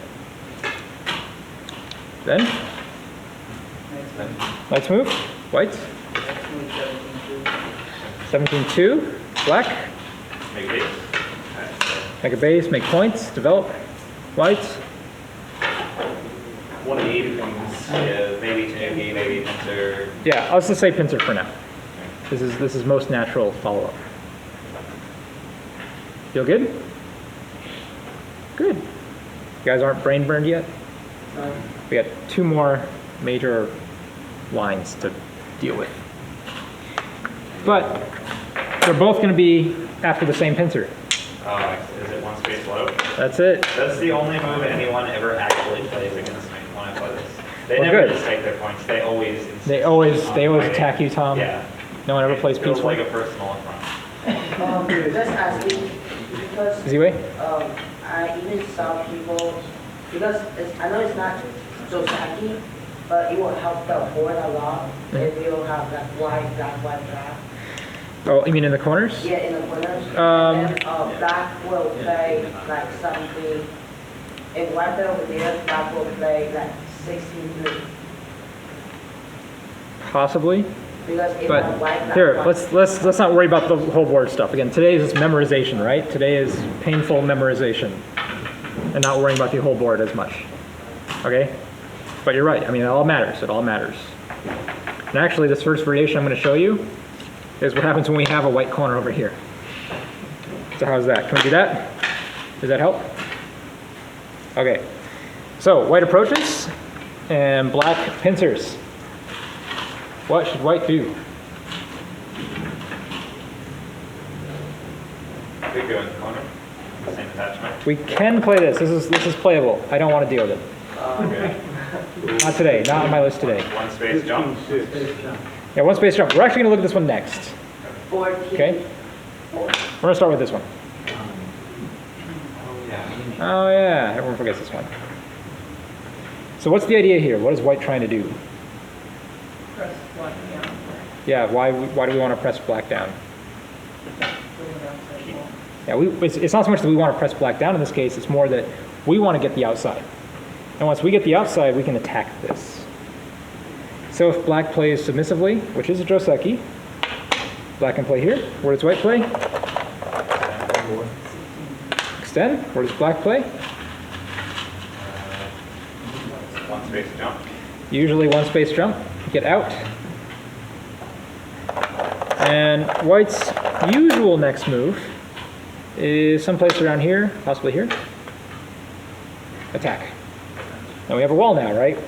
Then, Next one. let's move. White. Next move 17-2. Black. Make a base. Make a base. Make points. Develop. White. One of the eight things, yeah, maybe Tanuki, maybe Pincer. Yeah, let's just say pincer for now. This is most natural follow-up. Feel good? Good. You guys aren't brain burned yet? We got two more major lines to deal with. But they're both going to be after the same pincer. Is it one space low? That's it. That's the only move anyone ever actually plays against me when I play this. They Well, never good. just take their points. They always insist They always on attack fighting. you, Tom. Yeah. No one ever plays It feels peaceful. like a personal affront. Just asking, because Easy way? I even saw people, because I know it's not Joseki, but it will help the board a lot if you have that white, black. Oh, you mean in the corners? Yeah, in the corners. Um, And then black will play like something, if white over there, black will play like 16-3. Possibly. Because if But white, here, black, let's not worry about the whole board stuff. Again, today is memorization, right? Today is painful memorization, and not worrying about the whole board as much. Okay? But you're right. I mean, it all matters. It all matters. And actually, this first variation I'm going to show you is what happens when we have a white corner over here. So how's that? Can we do that? Does that help? Okay. So white approaches and black pincers. What should white do? Could go in the corner. Same attachment. We can play this. This is playable. I don't want to deal with it. Okay. Not today. Not on my list today. One space jump. 15-6. Yeah, one space jump. We're actually going to look at this one next. 14. Okay? We're going to start with this one. Oh yeah, everyone forgets this one. So what's the idea here? What is white trying to do? Press black down. Yeah, why do we want to press black down? Go outside wall. Yeah, it's not so much that we want to press black down in this case, it's more that we want to get the outside. And once we get the outside, we can attack this. So if black plays submissively, which is a Joseki, Black can play here. Where does white play? Extend. Where does black play? One space jump. Usually one space jump. Get out. And white's usual next move is someplace around here, possibly here. Attack. Now we have a wall now, right?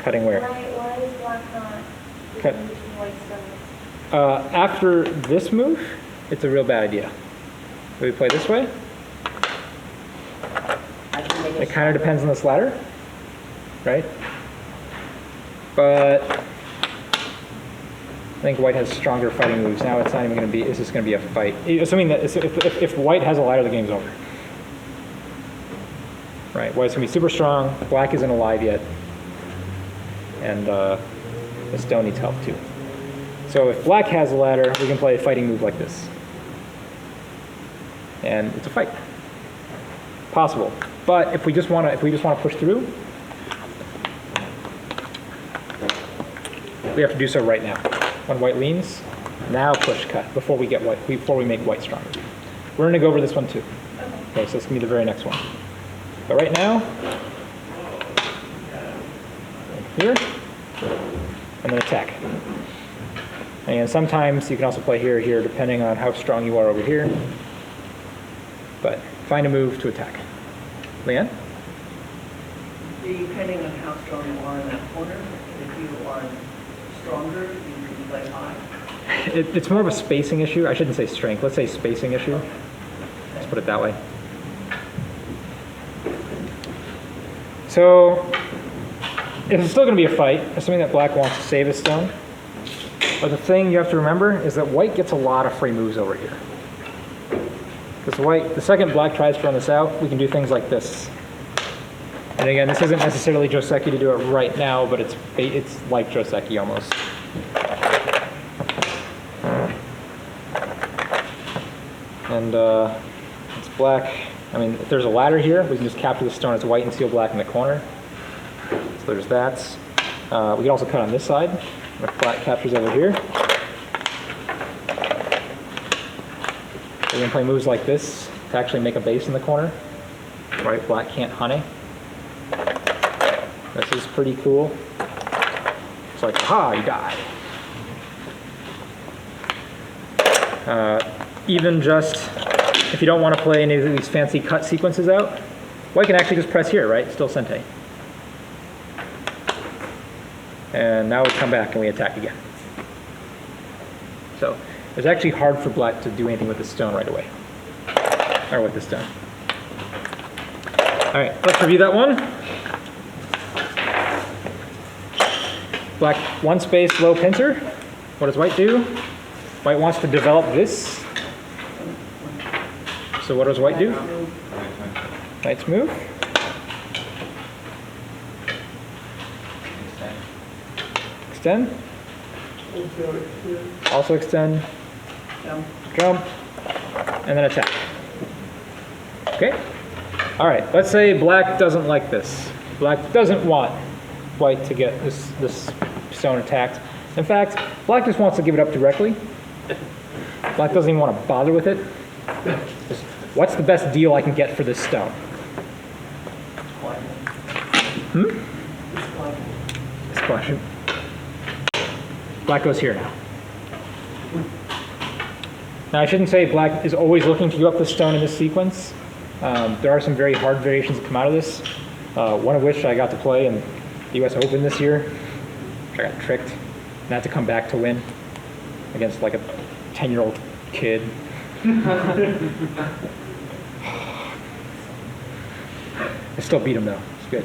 Cutting where? Why is black not Cut. between white stones? After this move, it's a real bad idea. Do we play this way? I can make It kind of depends on this ladder, right? But I think white has stronger fighting moves. Now it's not even going to be, it's just going to be a fight. Assuming that if white has a ladder, the game's over. Right, white's going to be super strong, black isn't alive yet, and the stone needs help too. So if black has a ladder, we can play a fighting move like this. And it's a fight. Possible. But if we just want to push through, we have to do so right now. When white leans, now push cut before we make white stronger. We're going to go over this one too. Okay, so it's going to be the very next one. But right now, here, and then attack. And sometimes you can also play here or here, depending on how strong you are over here. But find a move to attack. Leanne? Depending on how strong you are in that corner, if you are stronger, you can play high. It's more of a spacing issue. I shouldn't say strength. Let's say spacing issue. Let's put it that way. So, it's still going to be a fight, assuming that black wants to save his stone. But the thing you have to remember is that white gets a lot of free moves over here. Because the second black tries to run this out, we can do things like this. And again, this isn't necessarily Joseki to do it right now, but it's like Joseki almost. And it's black. I mean, if there's a ladder here, we can just capture the stone as white and seal black in the corner. So there's that. We can also cut on this side. If black captures over here. We're going to play moves like this to actually make a base in the corner. Right, black can't honey. This is pretty cool. It's like, aha, you died. Even just, if you don't want to play any of these fancy cut sequences out, white can actually just press here, right? Still Sente. And now we come back and we attack again. So it's actually hard for black to do anything with the stone right away. Or with the stone. All right, let's review that one. Black, one space, low pincer. What does white do? White wants to develop this. So what does white do? White's move. Extend. Also extend. Jump. And then attack. Okay? All right, let's say black doesn't like this. Black doesn't want white to get this stone attacked. In fact, black just wants to give it up directly. Black doesn't even want to bother with it. Just, what's the best deal I can get for this stone? This question. Black goes here now. Now I shouldn't say black is always looking to give up the stone in this sequence. There are some very hard variations that come out of this. One of which I got to play in the US Open this year. I got tricked and had to come back to win against like a 10-year-old kid. I still beat him though. It's good.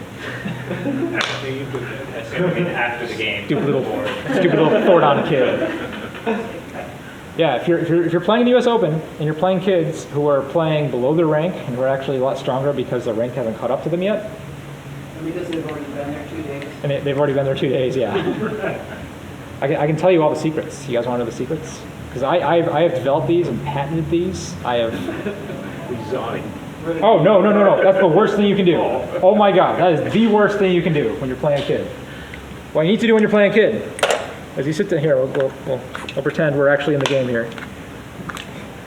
After the game. Stupid little Thordon kid. Yeah, if you're playing the U.S. Open and you're playing kids who are playing below their rank and who are actually a lot stronger because their rank hasn't caught up to them yet. And because they've already been there 2 days. And they've already been there 2 days, yeah. I can tell you all the secrets. You guys want to know the secrets? Because I have developed these and patented these. I have. Resigned. Oh, no. That's the worst thing you can do. Oh my God, that is the worst thing you can do when you're playing a kid. What you need to do when you're playing kid, as you sit down here, we'll pretend we're actually in the game here.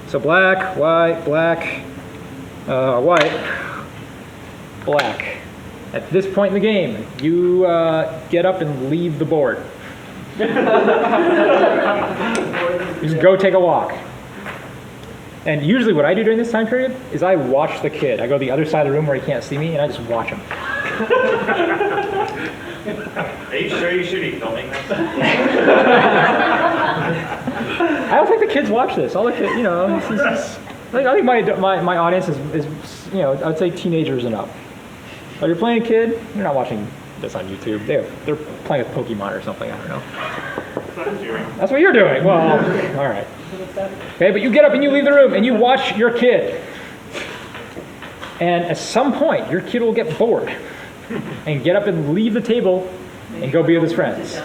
So black, white, black, white, black. At this point in the game, you get up and leave the board. You just go take a walk. And usually what I do during this time period is I watch the kid. I go to the other side of the room where he can't see me, and I just watch him. Are you sure you should be filming this? I don't think the kids watch this. All the kids, you know, I think my audience is, you know, I'd say teenagers and up. If you're playing a kid, you're not watching this on YouTube. They're playing with Pokemon or something, I don't know. That's what you're doing. Well, all right. Okay, but you get up and you leave the room and you watch your kid. And at some point, your kid will get bored and get up and leave the table and go be with his friends.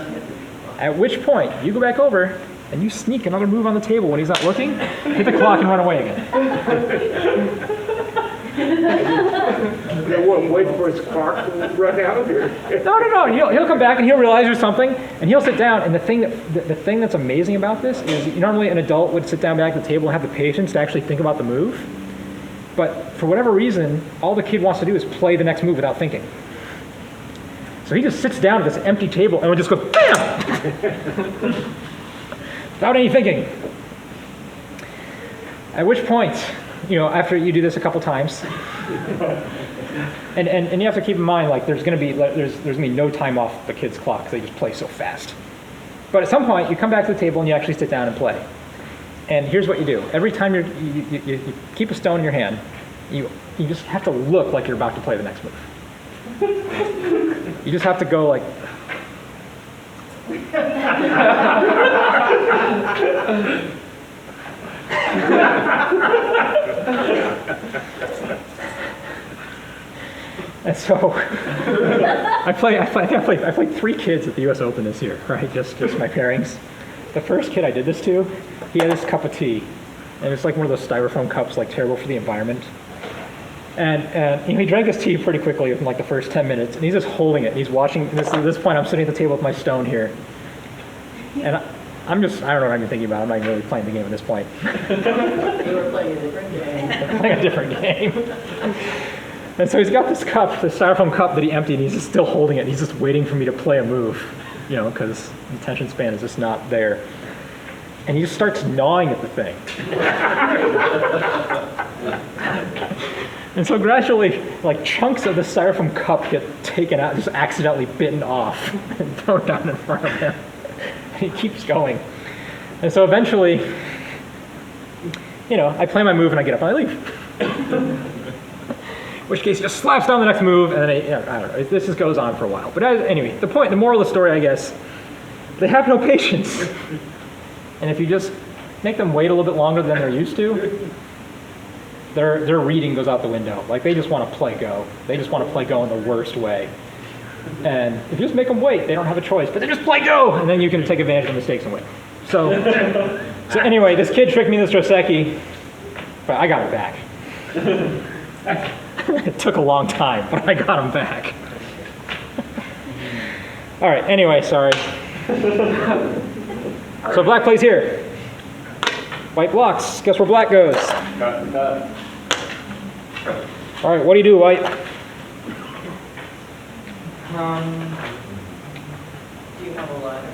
At which point, you go back over and you sneak another move on the table when he's not looking, hit the clock and run away again. Wait for his clock to run out here. No. He'll come back and he'll realize there's something, and he'll sit down. And the thing that's amazing about this is normally an adult would sit down back at the table and have the patience to actually think about the move. But for whatever reason, all the kid wants to do is play the next move without thinking. So he just sits down at this empty table and would just go BAM! Without any thinking. At which point, you know, after you do this a couple times, and you have to keep in mind, like, there's gonna be no time off the kid's clock because they just play so fast. But at some point, you come back to the table and you actually sit down and play. And here's what you do: every time you keep a stone in your hand, you just have to look like you're about to play the next move. You just have to go like. And so I played 3 kids at the U.S. Open this year, right? Just my pairings. The first kid I did this to, he had this cup of tea, and it's like one of those styrofoam cups, like terrible for the environment. And you know, he drank his tea pretty quickly within like the first 10 minutes, and he's just holding it. And he's watching. At this point, I'm sitting at the table with my stone here, and I don't know what I'm even thinking about. I'm not even really playing the game at this point. You were playing a different game. I'm playing a different game. And so he's got this cup, this styrofoam cup that he emptied, and he's just still holding it. And he's just waiting for me to play a move, you know, because the attention span is just not there. And he just starts gnawing at the thing. And so gradually, like, chunks of the styrofoam cup get taken out, just accidentally bitten off and thrown down in front of him. And he keeps going. And so eventually, you know, I play my move and I get up and I leave. In which case, he just slaps down the next move, and then I don't know. This just goes on for a while. But anyway, the moral of the story, I guess, they have no patience. And if you just make them wait a little bit longer than they're used to, their reading goes out the window. Like, they just want to play Go. They just want to play Go in the worst way. And if you just make them wait, they don't have a choice. But they just play Go, and then you can take advantage of the mistakes and win. So anyway, this kid tricked me in this Joseki, but I got him back. It took a long time, but I got him back. All right, anyway, sorry. So black plays here. White blocks. Guess where black goes? All right, what do you do, white? Do you have a ladder?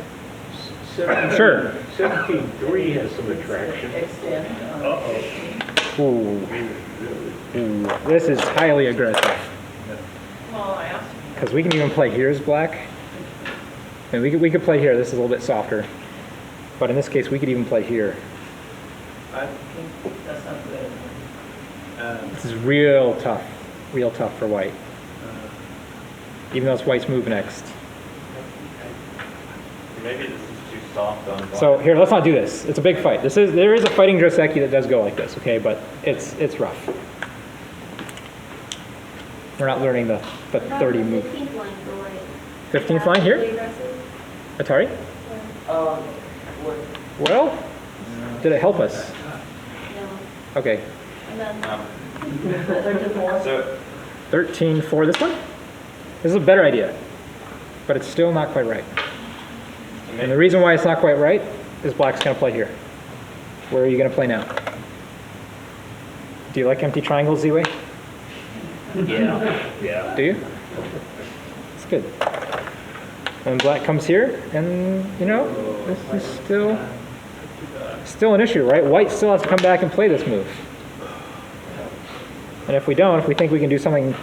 Sure. 17-3 has some attraction. Extend on 15? Ooh, this is highly aggressive. Well, I asked you. Because we can even play here as black. And we could play here. This is a little bit softer. But in this case, we could even play here. I think that's not good. This is real tough for white. Even though it's white's move next. Maybe this is too soft on black. So here, let's not do this. It's a big fight. There is a fighting Joseki that does go like this, okay? But it's rough. We're not learning the 30 move. 15th line for white. 15th line here? Really aggressive. Atari? What? Well, did it help us? No. Okay. And then 34? So 13 for this one? This is a better idea. but it's still not quite right. And the reason why it's not quite right is black's going to play here. Where are you going to play now? Do you like empty triangles, Z-Way? Yeah. Do you? It's good. And black comes here, and you know, this is still an issue, right? White still has to come back and play this move. And if we don't, if we think we can do something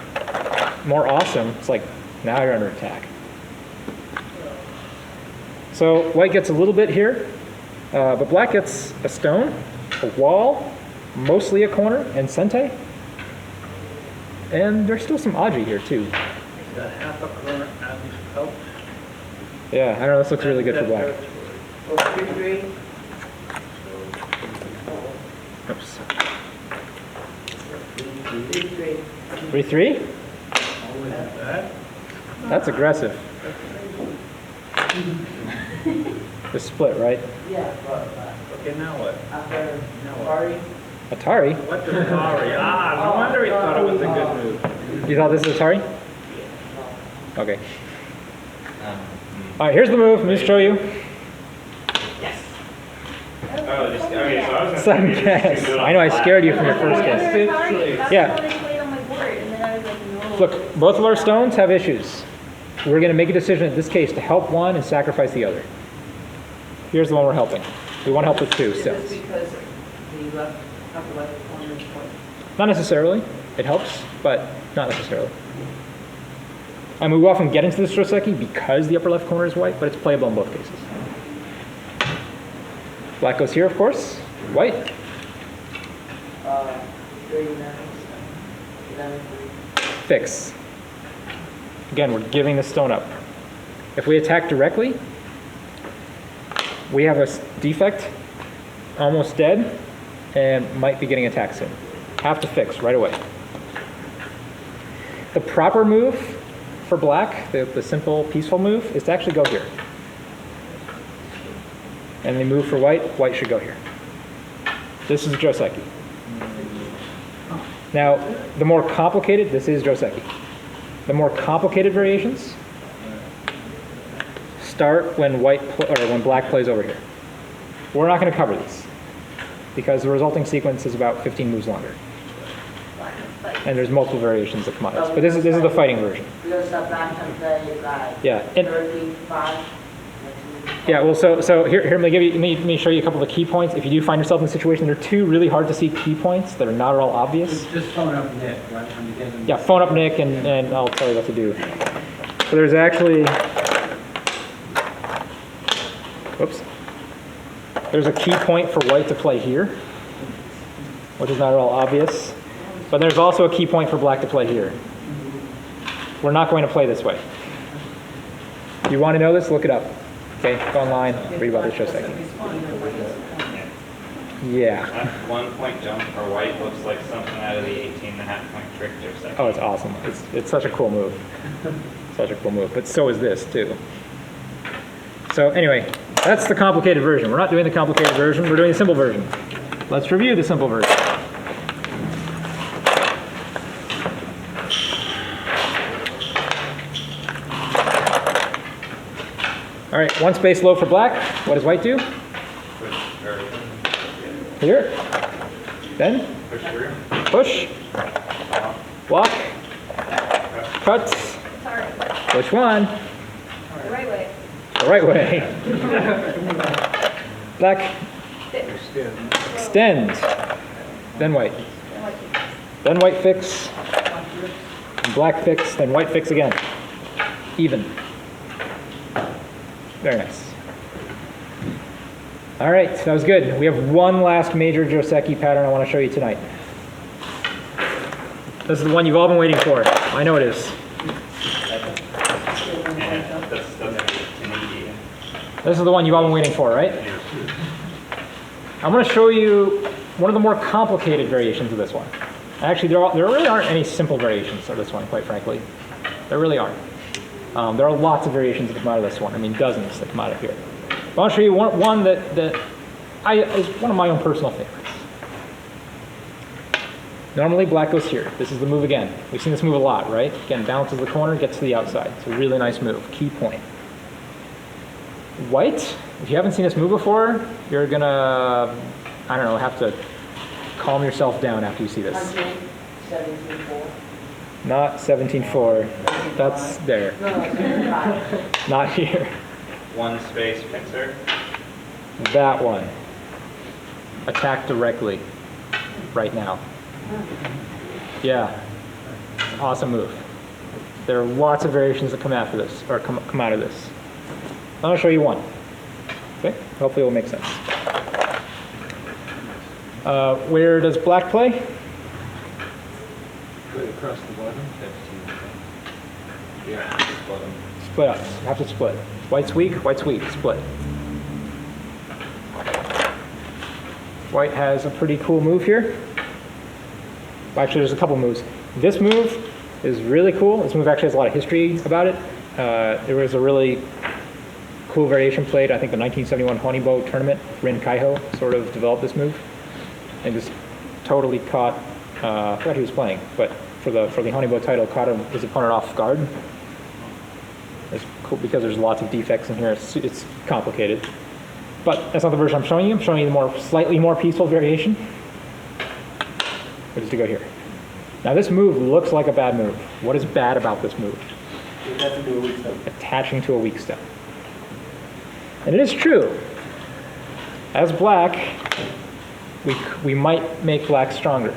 more awesome, it's like, now you're under attack. So white gets a little bit here, but black gets a stone, a wall, mostly a corner, and sente. And there's still some aji here too. Is that half a corner and out? Yeah, I don't know, this looks really good for black. So 3-3. Oops. 3-3. 3-3? That's aggressive. The split, right? Yeah, but Okay, now what? after Atari. Atari? What the Atari? No wonder he thought it was a good move. You thought this is Atari? Okay. All right, here's the move. Let me just show you. Oh, just, okay, so I was gonna Second say, guess. do it on I know I flat. scared you from your first guess. That's Yeah. what I played on my board, and then I was like, no. Look, both of our stones have issues. We're going to make a decision in this case to help one and sacrifice the other. Here's the one we're helping. We want to help with two Is stones. this because the left, upper left corner is point? Not necessarily. It helps, but not necessarily. I mean, we often get into this Joseki because the upper left corner is white, but it's playable in both cases. Black goes here, of course. White. 3-9. Fix. Again, we're giving the stone up. If we attack directly, we have a defect, almost dead, and might be getting attacked soon. Have to fix right away. The proper move for black, the simple, peaceful move, is to actually go here. And the move for white, white should go here. This is Joseki. Now, the more complicated, this is Joseki. The more complicated variations start when when black plays over here. We're not going to cover these because the resulting sequence is about 15 moves longer, and there's multiple variations that come out of this. But this is the fighting version. Because the black can play like Yeah. And, 35. yeah. Well, so here let me show you a couple of the key points. If you do find yourself in a situation, there are two really hard to see key points that are not at all obvious. Just phone up Nick, right, when you get him. Yeah, phone up Nick and I'll tell you what to do. So there's actually, whoops. There's a key point for white to play here, which is not at all obvious. But there's also a key point for black to play here. We're not going to play this way. If you want to know this, look it up. Okay, go online, read about this Joseki. Yeah. That 1 point jump for white looks like something out of the 18.5 point trick Joseki. Oh, it's awesome. It's such a cool move. Such a cool move. But so is this, too. So anyway, that's the complicated version. We're not doing the complicated version. We're doing the simple version. Let's review the simple version. All right, one space low for black. What does white do? Here. Then Push through. push, block, cut. Sorry, Which one? the right way. The right way. Black, extend. Then white. And what you- Then white fix. Black fix, then white fix again. Even. Very nice. All right, that was good. We have one last major Joseki pattern I want to show you tonight. This is the one you've all been waiting for. I know it is. That's an easy. This is the one you've all been waiting for, right? I'm going to show you one of the more complicated variations of this one. Actually, there really aren't any simple variations of this one, quite frankly. There really aren't. There are lots of variations that come out of this one. I mean, dozens that come out of here. But I'll show you one that is one of my own personal favorites. Normally black goes here. This is the move again. We've seen this move a lot, right? Again, bounces the corner, gets to the outside. It's a really nice move, key point. White, if you haven't seen this move before, you're gonna, I don't know, have to calm yourself down after you see this. 17-4. Not 17-4, that's there. No, 17-5. Not here. One space pincer. That one. Attack directly, right now. Yeah, awesome move. There are lots of variations that come after this, or come out of this. I'm gonna show you one. Okay, hopefully it will make sense. Where does black play? Right across the bottom. Yeah. Split up, have to split. White's weak, split. White has a pretty cool move here. Well, actually, there's a couple moves. This move is really cool. This move actually has a lot of history about it. There was a really cool variation played, I think the 1971 Honeybow tournament. Rin Kaiho sort of developed this move and just totally caught, I forgot who was playing, but for the Honeybow title, caught his opponent off guard. It's cool because there's lots of defects in here. It's complicated. But that's not the version I'm showing you. I'm showing you the slightly more peaceful variation, which is to go here. Now this move looks like a bad move. What is bad about this move? Attaching to a weak stone. And it is true. As black, we might make black stronger.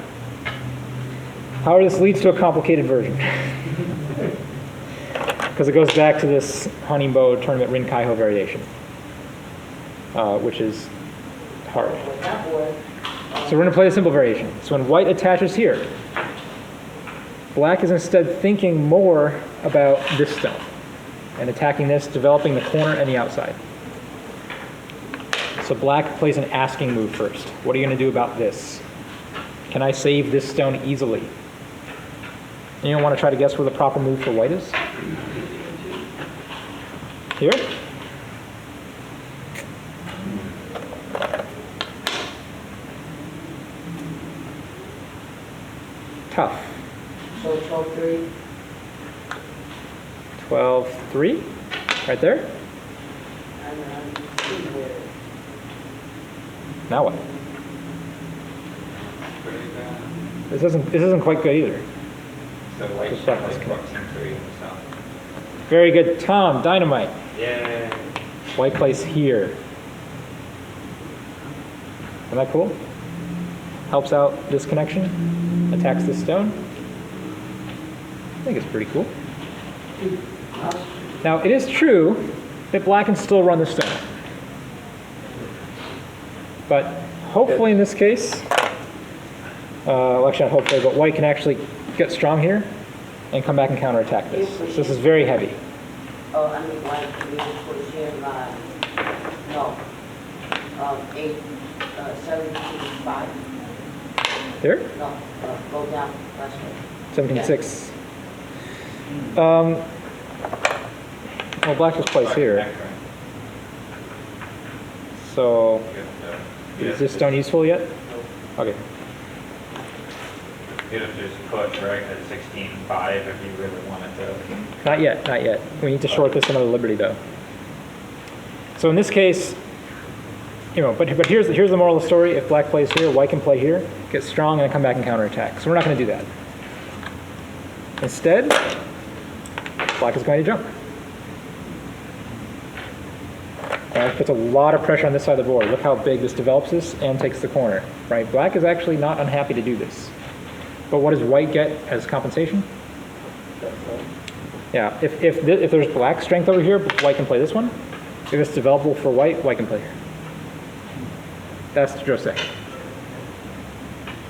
However, this leads to a complicated version. Because it goes back to this Honeybow tournament Rin Kaiho variation, which is hard. So we're going to play a simple variation. So when white attaches here, black is instead thinking more about this stone and attacking this, developing the corner and the outside. So black plays an asking move first. What are you going to do about this? Can I save this stone easily? Anyone want to try to guess where the proper move for white is? Here? Tough. So 12-3. 12-3, right there. Now what? This isn't quite good either. So white Just should like play this. 14-3 in the south. Very good, Tom. Dynamite. Yay. White plays here. Isn't that cool? Helps out this connection. Attacks this stone. I think it's pretty cool. Now it is true that black can still run the stone. But hopefully in this case, well actually not hopefully, but white can actually get strong here and come back and counterattack this. So this is very heavy. Oh, I mean, white can be push here, no. 17-5. There? No, go down, that's right. 17-6. Well, black just plays here. So, is this stone useful yet? Okay. You have to just push right at 16-5 if you really wanted to. Not yet, not yet. We need to short this another liberty though. So in this case, but here's the moral of the story. If black plays here, white can play here, get strong, and then come back and counterattack. So we're not going to do that. Instead, black is going to jump. And it puts a lot of pressure on this side of the board. Look how big this develops this and takes the corner. Right? Black is actually not unhappy to do this. But what does white get as compensation? Yeah, if there's black strength over here, white can play this one. If it's developable for white, white can play here. That's Joseki.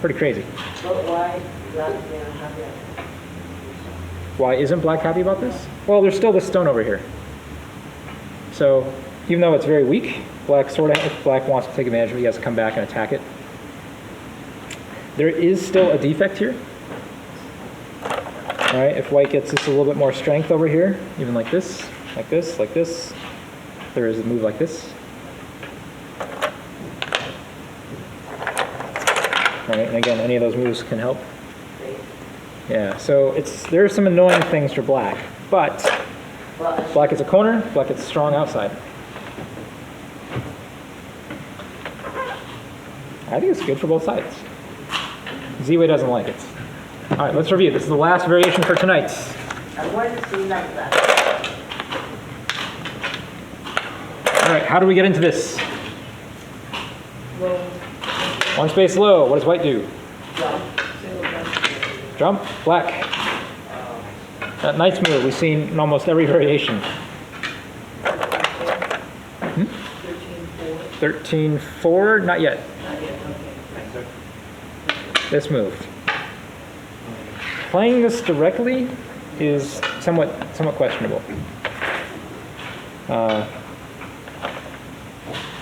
Pretty crazy. But why black can't have that? Why isn't black happy about this? Well, there's still this stone over here. So even though it's very weak, if black wants to take advantage of it, he has to come back and attack it. There is still a defect here. All right, if white gets this a little bit more strength over here, even like this, like this, like this, there is a move like this. All right? And again, any of those moves can help. Base. Yeah, so there are some annoying things for black, but But black is a corner, black is strong outside. I think it's good for both sides. Z-Way doesn't like it. All right, let's review. This is the last variation for tonight. I want to see like that. All right, how do we get into this? Low, One space low, what does white do? Jump. single jump. Jump, black. That nice move we've seen in almost every variation. 13, 13-4, 4. not yet. Not yet, okay. This move. Playing this directly is somewhat questionable.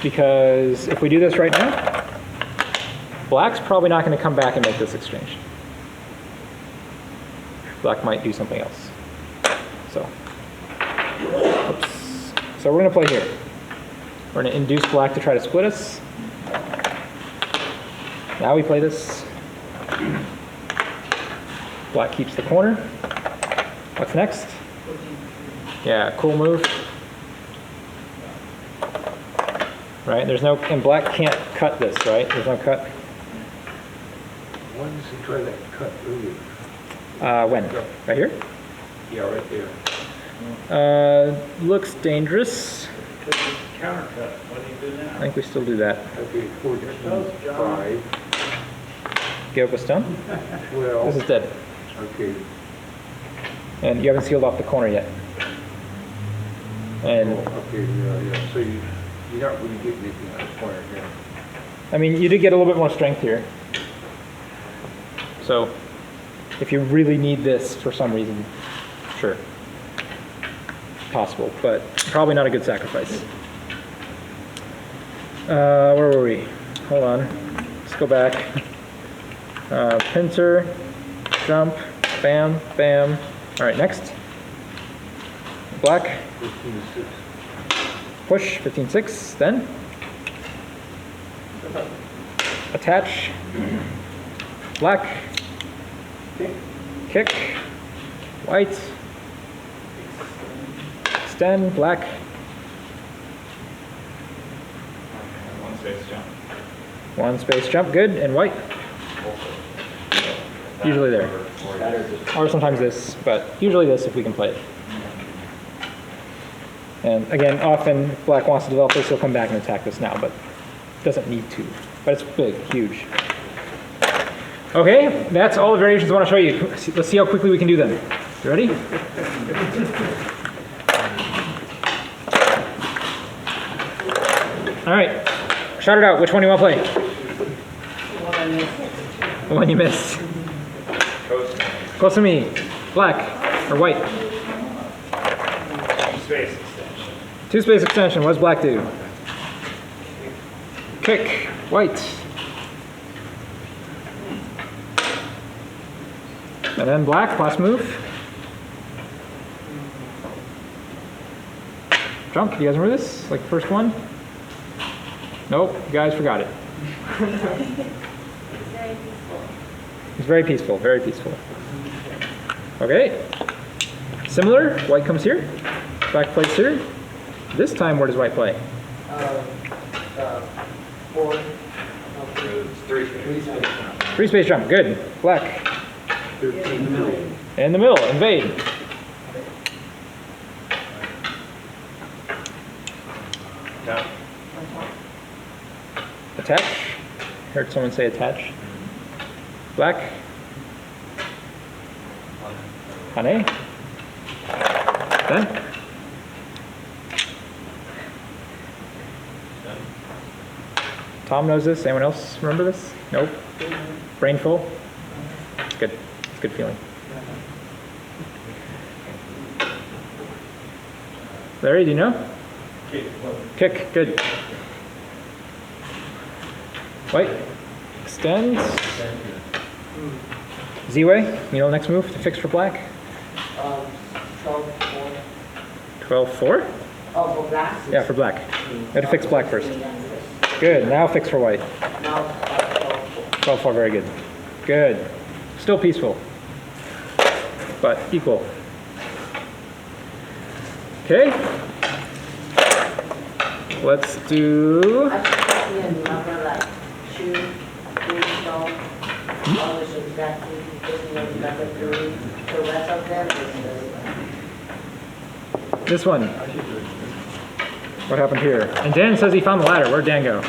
Because if we do this right now, black's probably not going to come back and make this exchange. Black might do something else. So, oops. So we're going to play here. We're going to induce black to try to split us. Now we play this. Black keeps the corner. What's next? Yeah, cool move. Right, and black can't cut this, right? There's no cut. When does he try that cut earlier? When? Right here? Yeah, right there. Looks dangerous. Counter cut, what do you do I now? think we still do that. Okay, 14-5. Give up a stone. Well, This is dead. okay, And you haven't sealed off the corner yet. And, okay, yeah. So you're not really getting anything on the corner here. I mean, you did get a little bit more strength here. So, if you really need this for some reason, sure. Possible, but probably not a good sacrifice. Where were we? Hold on. Let's go back. Pincer, jump, bam, bam. All right, next. Black, 15-6. push, 15-6, then. Attach. Black. Kick. White. Extend, black. One space jump. One space jump, good, and white. Usually there. Or sometimes this, but usually this if we can play it. And again, often black wants to develop this, he'll come back and attack this now, but doesn't need to. But it's big, huge. Okay, that's all the variations I want to show you. Let's see how quickly we can do them. You ready? All right, shout it out. Which one do you want to play? The one you missed. Close to me. Black or white? Space extension. Two space extension. What does black do? Kick. White. And then black. Last move. Jump. Do you guys remember this? Like the first one? Nope. You guys forgot it. It's very peaceful. It's very peaceful. Very peaceful. Okay. Similar. White comes here. Black plays here. This time, where does white play? 4. It's 3 space. Free space jump. Good. Black. 13-3. In the middle. Invade. Tap. Attach. Heard someone say attach. Black. On A. Then. Tom knows this. Anyone else remember this? Nope. Brain full? It's good. It's a good feeling. Larry, do you know? Kick. Good. White. Extends. Z-way. You know, next move to fix for black. 12, 4. 12-4? Oh, for black? Yeah, for black. Got to fix black first. Good. Now fix for white. Now, 12-4, very good. Good. Still peaceful, but equal. Okay. Let's do. I should see a number like 2, 3, stone. All is exactly, just number 3. The rest of them is This one. What happened here? And Dan says he found the ladder. Where'd Dan go? You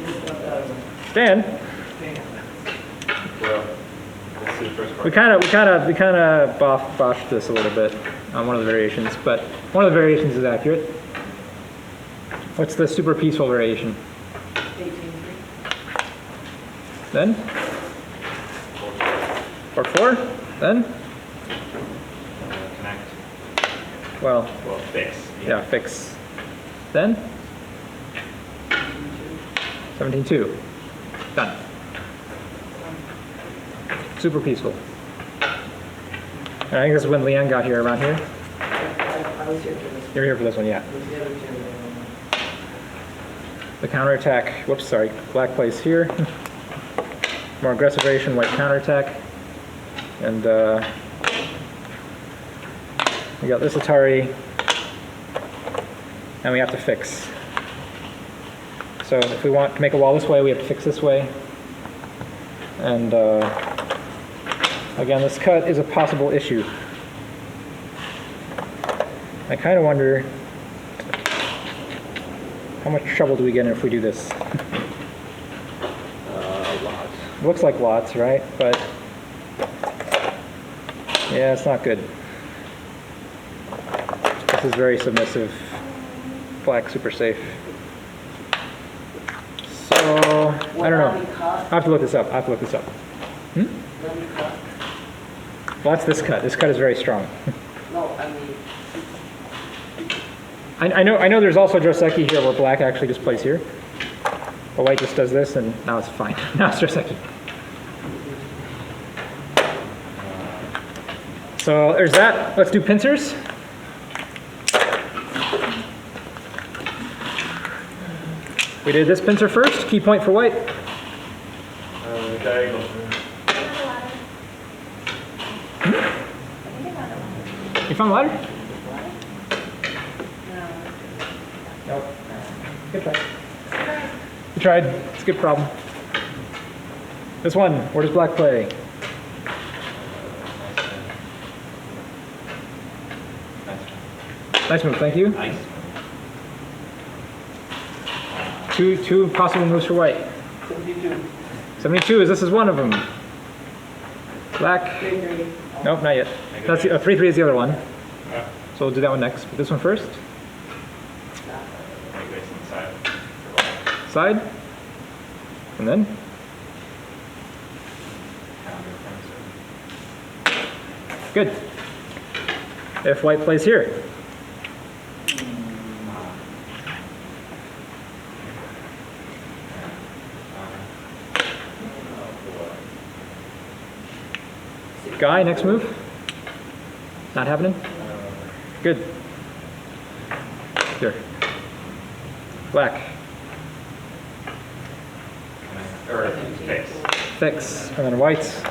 just left out of Dan, Well, let's see the first part. we kind of botched this a little bit on one of the variations, but one of the variations is accurate. What's the super peaceful variation? 18-3. Then? 4-4? Then? Connect. Well, Well, fix. yeah, fix. Then? 17-2. Done. Super peaceful. And I think this is when Leanne got here, around here. I was here for this. You're here for this one, yeah. It was the other 2. The counterattack, whoops, sorry, black plays here. More aggressive variation, white counterattack. And we got this Atari, and we have to fix. So if we want to make a wall this way, we have to fix this way. And again, this cut is a possible issue. I kind of wonder how much trouble do we get if we do this? Lots. Looks like lots, right? But yeah, it's not good. This is very submissive. Black super safe. So I don't know. I have to look this up. Hmm? Well, that's this cut. This cut is very strong. No, I mean, I know there's also Joseki here where black actually just plays here. But white just does this and now it's fine. Now it's Joseki. So there's that. Let's do pincers. We did this pincer first. Key point for white. Diagonal. You found the ladder? Nope. Good try. You tried. It's a good problem. This one. Where does black play? Nice move. Thank you. Nice. Two possible moves for white. 72. 72 is this is one of them. Black. 3-3. Nope, not yet. That's 3-3 is the other one. So we'll do that one next. But this one first. Make this inside. Side. And then. Good. If white plays here. Guy, next move. Not happening? Good. Here. Black. Or fix. Fix. And then whites.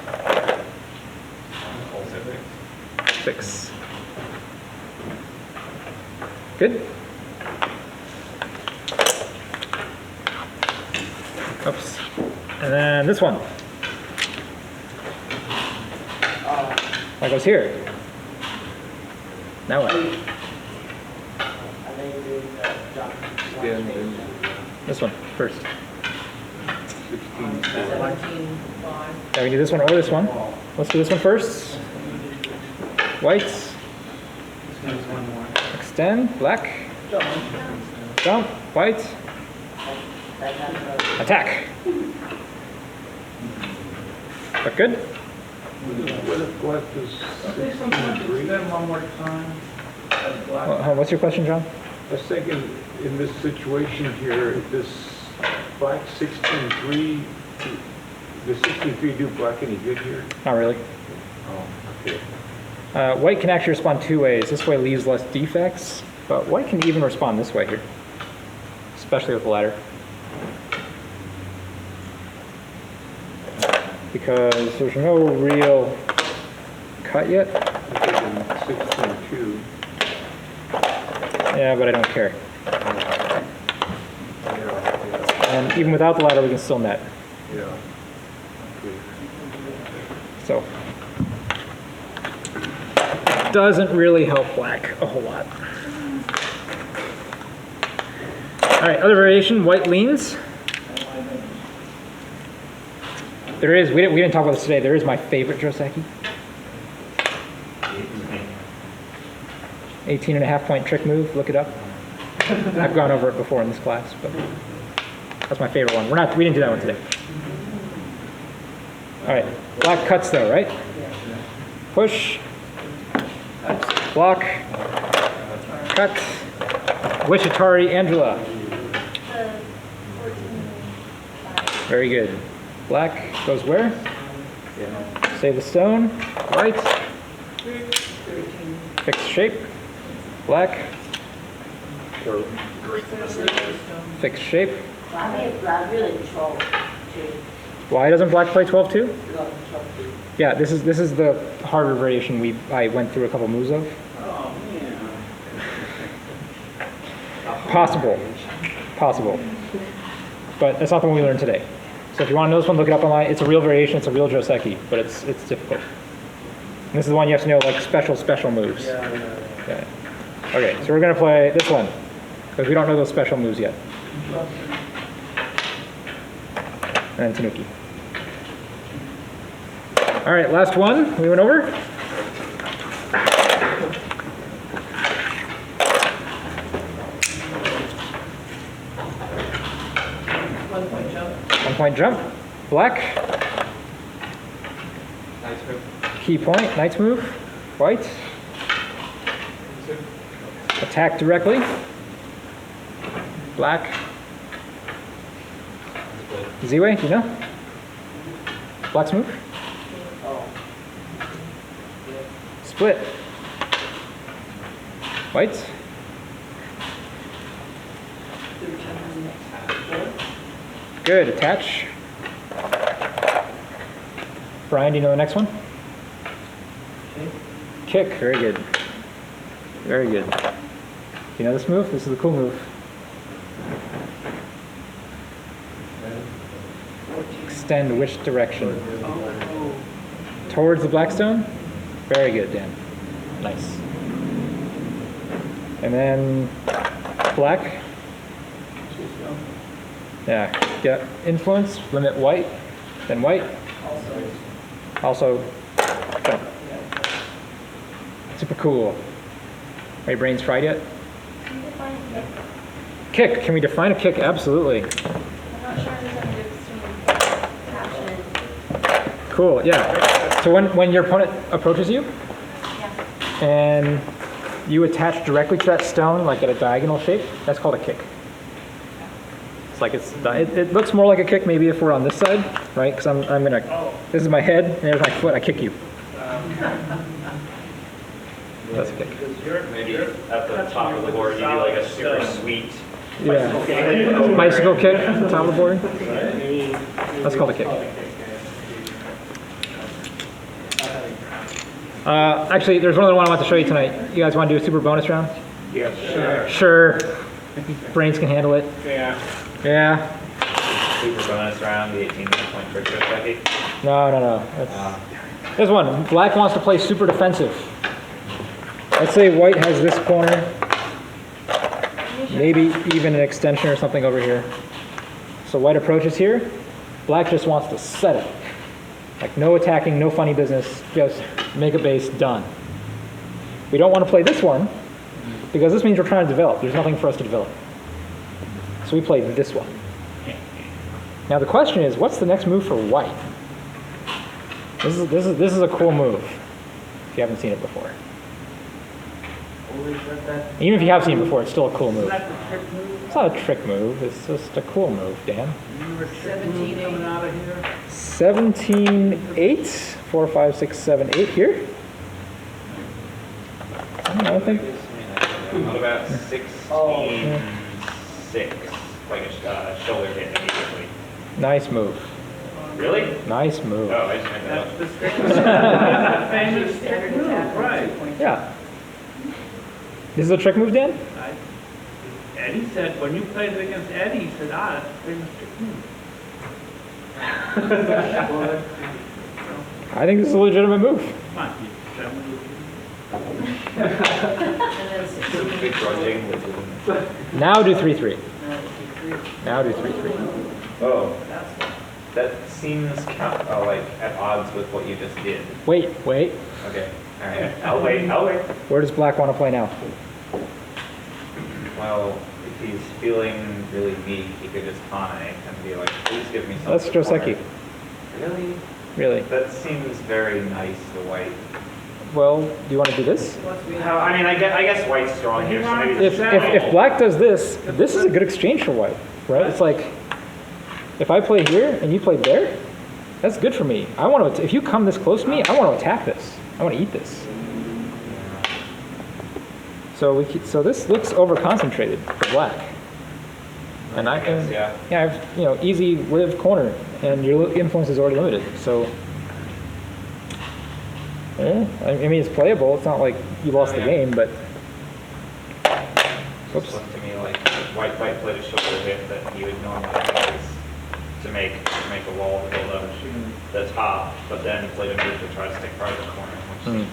Also fix. Fix. Good. Oops. And then this one. That goes here. Now what? This one first. 16. 17-5. Yeah, we do this one or this one. Let's do this one first. Whites. Extend. Black. Jump. White. Attack. Look good? What if black is Okay, sometimes we 16-3? spend one more time at black. What's your question, John? I was thinking, in this situation here, if this black 16-3, the 16-3 do black any good here? Not really. Oh, okay. White can actually respond two ways. This way leaves less defects, but white can even respond this way here, especially with the ladder. because there's no real cut yet. I'm thinking 16-2. Yeah, but I don't care. Yeah, And even without the ladder, we can still net. yeah. Okay. So, doesn't really help black a whole lot. All right, other variation, white leans. There is, we didn't talk about this today, there is my favorite Joseki. 18.5 point trick move, look it up. I've gone over it before in this class, but that's my favorite one. We didn't do that one today. All right, black cuts though, right? Push, block, cut, Wishitari Angela. The 14. Very good. Black goes where? Save the stone. White. 13. Fix shape. Black. Fix shape. I really control too. Why doesn't black play 12-2? You know, control too. Yeah, this is the harder variation I went through a couple moves of. Oh, man. Possible. But that's not the one we learned today. So if you want to know this one, look it up online. It's a real variation. It's a real Joseki, but it's difficult. And this is the one you have to know, like special moves. Yeah. Okay, so we're gonna play this one because we don't know those special moves yet. And Tanuki. All right, last one. We went over. One-point jump. 1 point jump. Black. Nice move. Key point. Knight's move. White. Attack directly. Black. Z-Way, do you know? Black's move. Oh. Split. White. 13. Good. Attach. Brian, do you know the next one? Kick. Very good. Very good. Do you know this move? This is the cool move. Extend which direction? Towards the Blackstone? Very good, Dan. Nice. And then black. Yeah, get influence, limit white, then white. Also jump. Super cool. Are your brains fried yet? Can you define kick? Kick. Can we define a kick? Absolutely. I'm not sure there's any extreme passion. Cool, yeah. So when your opponent approaches you Yeah. and you attach directly to that stone, like at a diagonal shape, that's called a kick. It's like it looks more like a kick maybe if we're on this side, right? Because I'm gonna, this is my head and there's my foot, I kick you. That's a kick. Maybe at the top of the board, you do like a super sweet. Yeah. Bicycle kick at the top of the board. That's called a kick. Actually, there's one other one I want to show you tonight. You guys want to do a super bonus round? Yes, Sure. Brains can handle it. Yeah. Yeah. Super bonus round, the 18-point trick Joseki. No. There's one. Black wants to play super defensive. Let's say white has this corner. Maybe even an extension or something over here. So white approaches here. Black just wants to set it. Like no attacking, no funny business. Just make a base, done. We don't want to play this one because this means we're trying to develop. There's nothing for us to develop. So we play this one. Now the question is, what's the next move for white? This is a cool move. If you haven't seen it before. Even if you have seen it before, it's still a cool move. It's not a trick move. It's just a cool move, Dan. 17 coming out of here. 17-8. 4, 5, 6, 7, 8 here. I think. What about 16-6? Like a shoulder hit immediately. Nice move. Really? Nice move. Oh, I just made that That's up. the famous Standard move, attack, right. 2.2. Yeah. This is a trick move, Dan? Eddie said, when you played it against Eddie, he said, that's a famous trick move. I think this is a legitimate move. Come on, you seven. And then 16. Begrudging. Now do 3-3. No, 3-3. Now do 3-3. Oh, That's one. that seems like at odds with what you just did. Wait. Okay, all right. I'll wait. Where does black want to play now? Well, if he's feeling really weak, he could just tonic and be like, please give me something. That's Joseki. Really? Really? That seems very nice to white. Well, do you want to do this? Plus we How, have, I mean, I guess white's strong here, so maybe If black does this, this is a good exchange for white, right? It's like, if I play here and you play there, that's good for me. I want to, if you come this close to me, I want to attack this. I want to eat this. So this looks over concentrated for black. And I can, yeah. I have, easy live corner, and your influence is already limited. So, I mean, it's playable. It's not like you lost the game, but. Looks to me like white played a shoulder hit that he would normally use to make a wall to build up the top, but then he played a move to try to stick part of the corner, which seems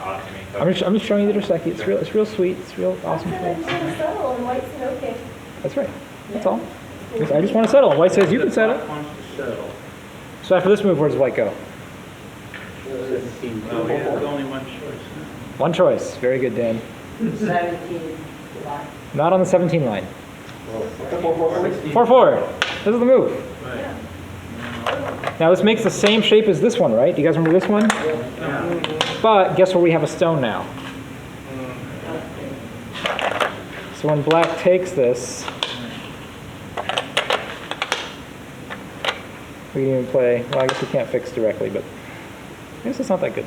odd to me. But I'm just showing you the Joseki. It's real sweet. It's real awesome. I said I just want to settle, and White said, okay. That's right. That's all. I just want to settle. White says you can settle. Black wants to settle. So after this move, where does white go? Well, there's only one choice now. One choice. Very good, Dan. 17 black. Not on the 17 line. 4-4-4. 4-4. This is the move. Right. Now this makes the same shape as this one, right? Do you guys remember this one? Yeah. But guess where we have a stone now? So when black takes this, we can even play, well, I guess we can't fix directly, but I guess it's not that good.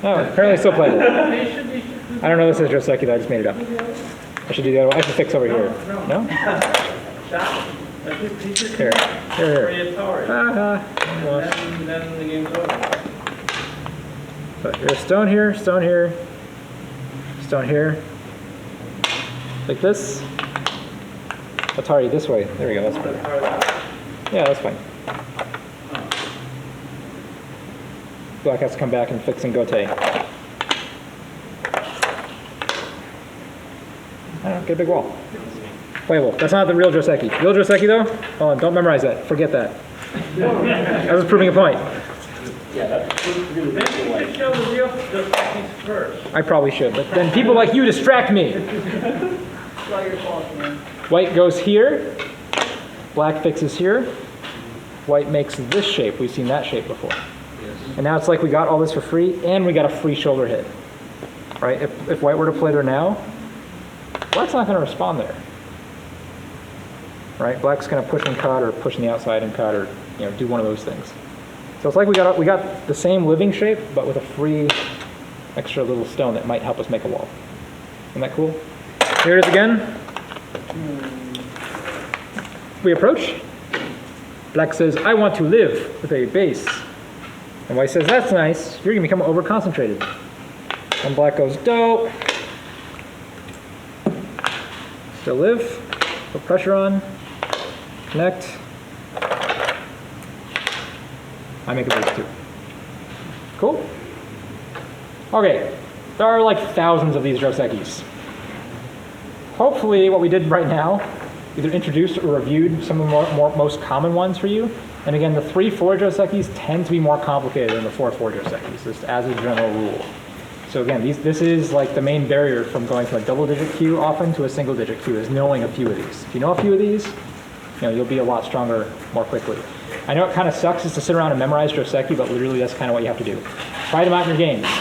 Oh, apparently it's still playable. They should do I don't know this is Joseki, though. I just made it up. I should do the other one. I should fix over here. No? that. He just Here. Here. three towers. Ah, And then the game's over. but here's stone here, stone here, stone here. Like this. Atari this way. There we go. That's better. Yeah, that's fine. Black has to come back and fix and gote. I don't know, get a big wall. Playable. That's not the real Joseki. Real Joseki though? Hold on, don't memorize that. Forget that. I was proving a point. Yeah, that's really Maybe you should show the real Josekis first. I probably should, but then people like you distract me. it's all your fault, man. White goes here. Black fixes here. White makes this shape. We've seen that shape before. And now it's like we got all this for free, and we got a free shoulder hit. Right? If white were to play there now, black's not going to respond there. Right? Black's going to push and cut, or push on the outside and cut, or do one of those things. So it's like we got the same living shape, but with a free extra little stone that might help us make a wall. Isn't that cool? Here it is again. We approach. Black says, I want to live with a base. And white says, that's nice. You're going to become over-concentrated. And black goes, dope. Still live. Put pressure on. Connect. I make a base too. Cool? Okay. There are like thousands of these Josekis. Hopefully what we did right now either introduced or reviewed some of the most common ones for you. And again, the 3-4 Josekis tend to be more complicated than the 4-4 Josekis, just as a general rule. So again, this is like the main barrier from going from a double-digit queue often to a single-digit queue, is knowing a few of these. If you know a few of these, you'll be a lot stronger more quickly. I know it kind of sucks just to sit around and memorize Joseki, but literally that's kind of what you have to do. Try them out in your games.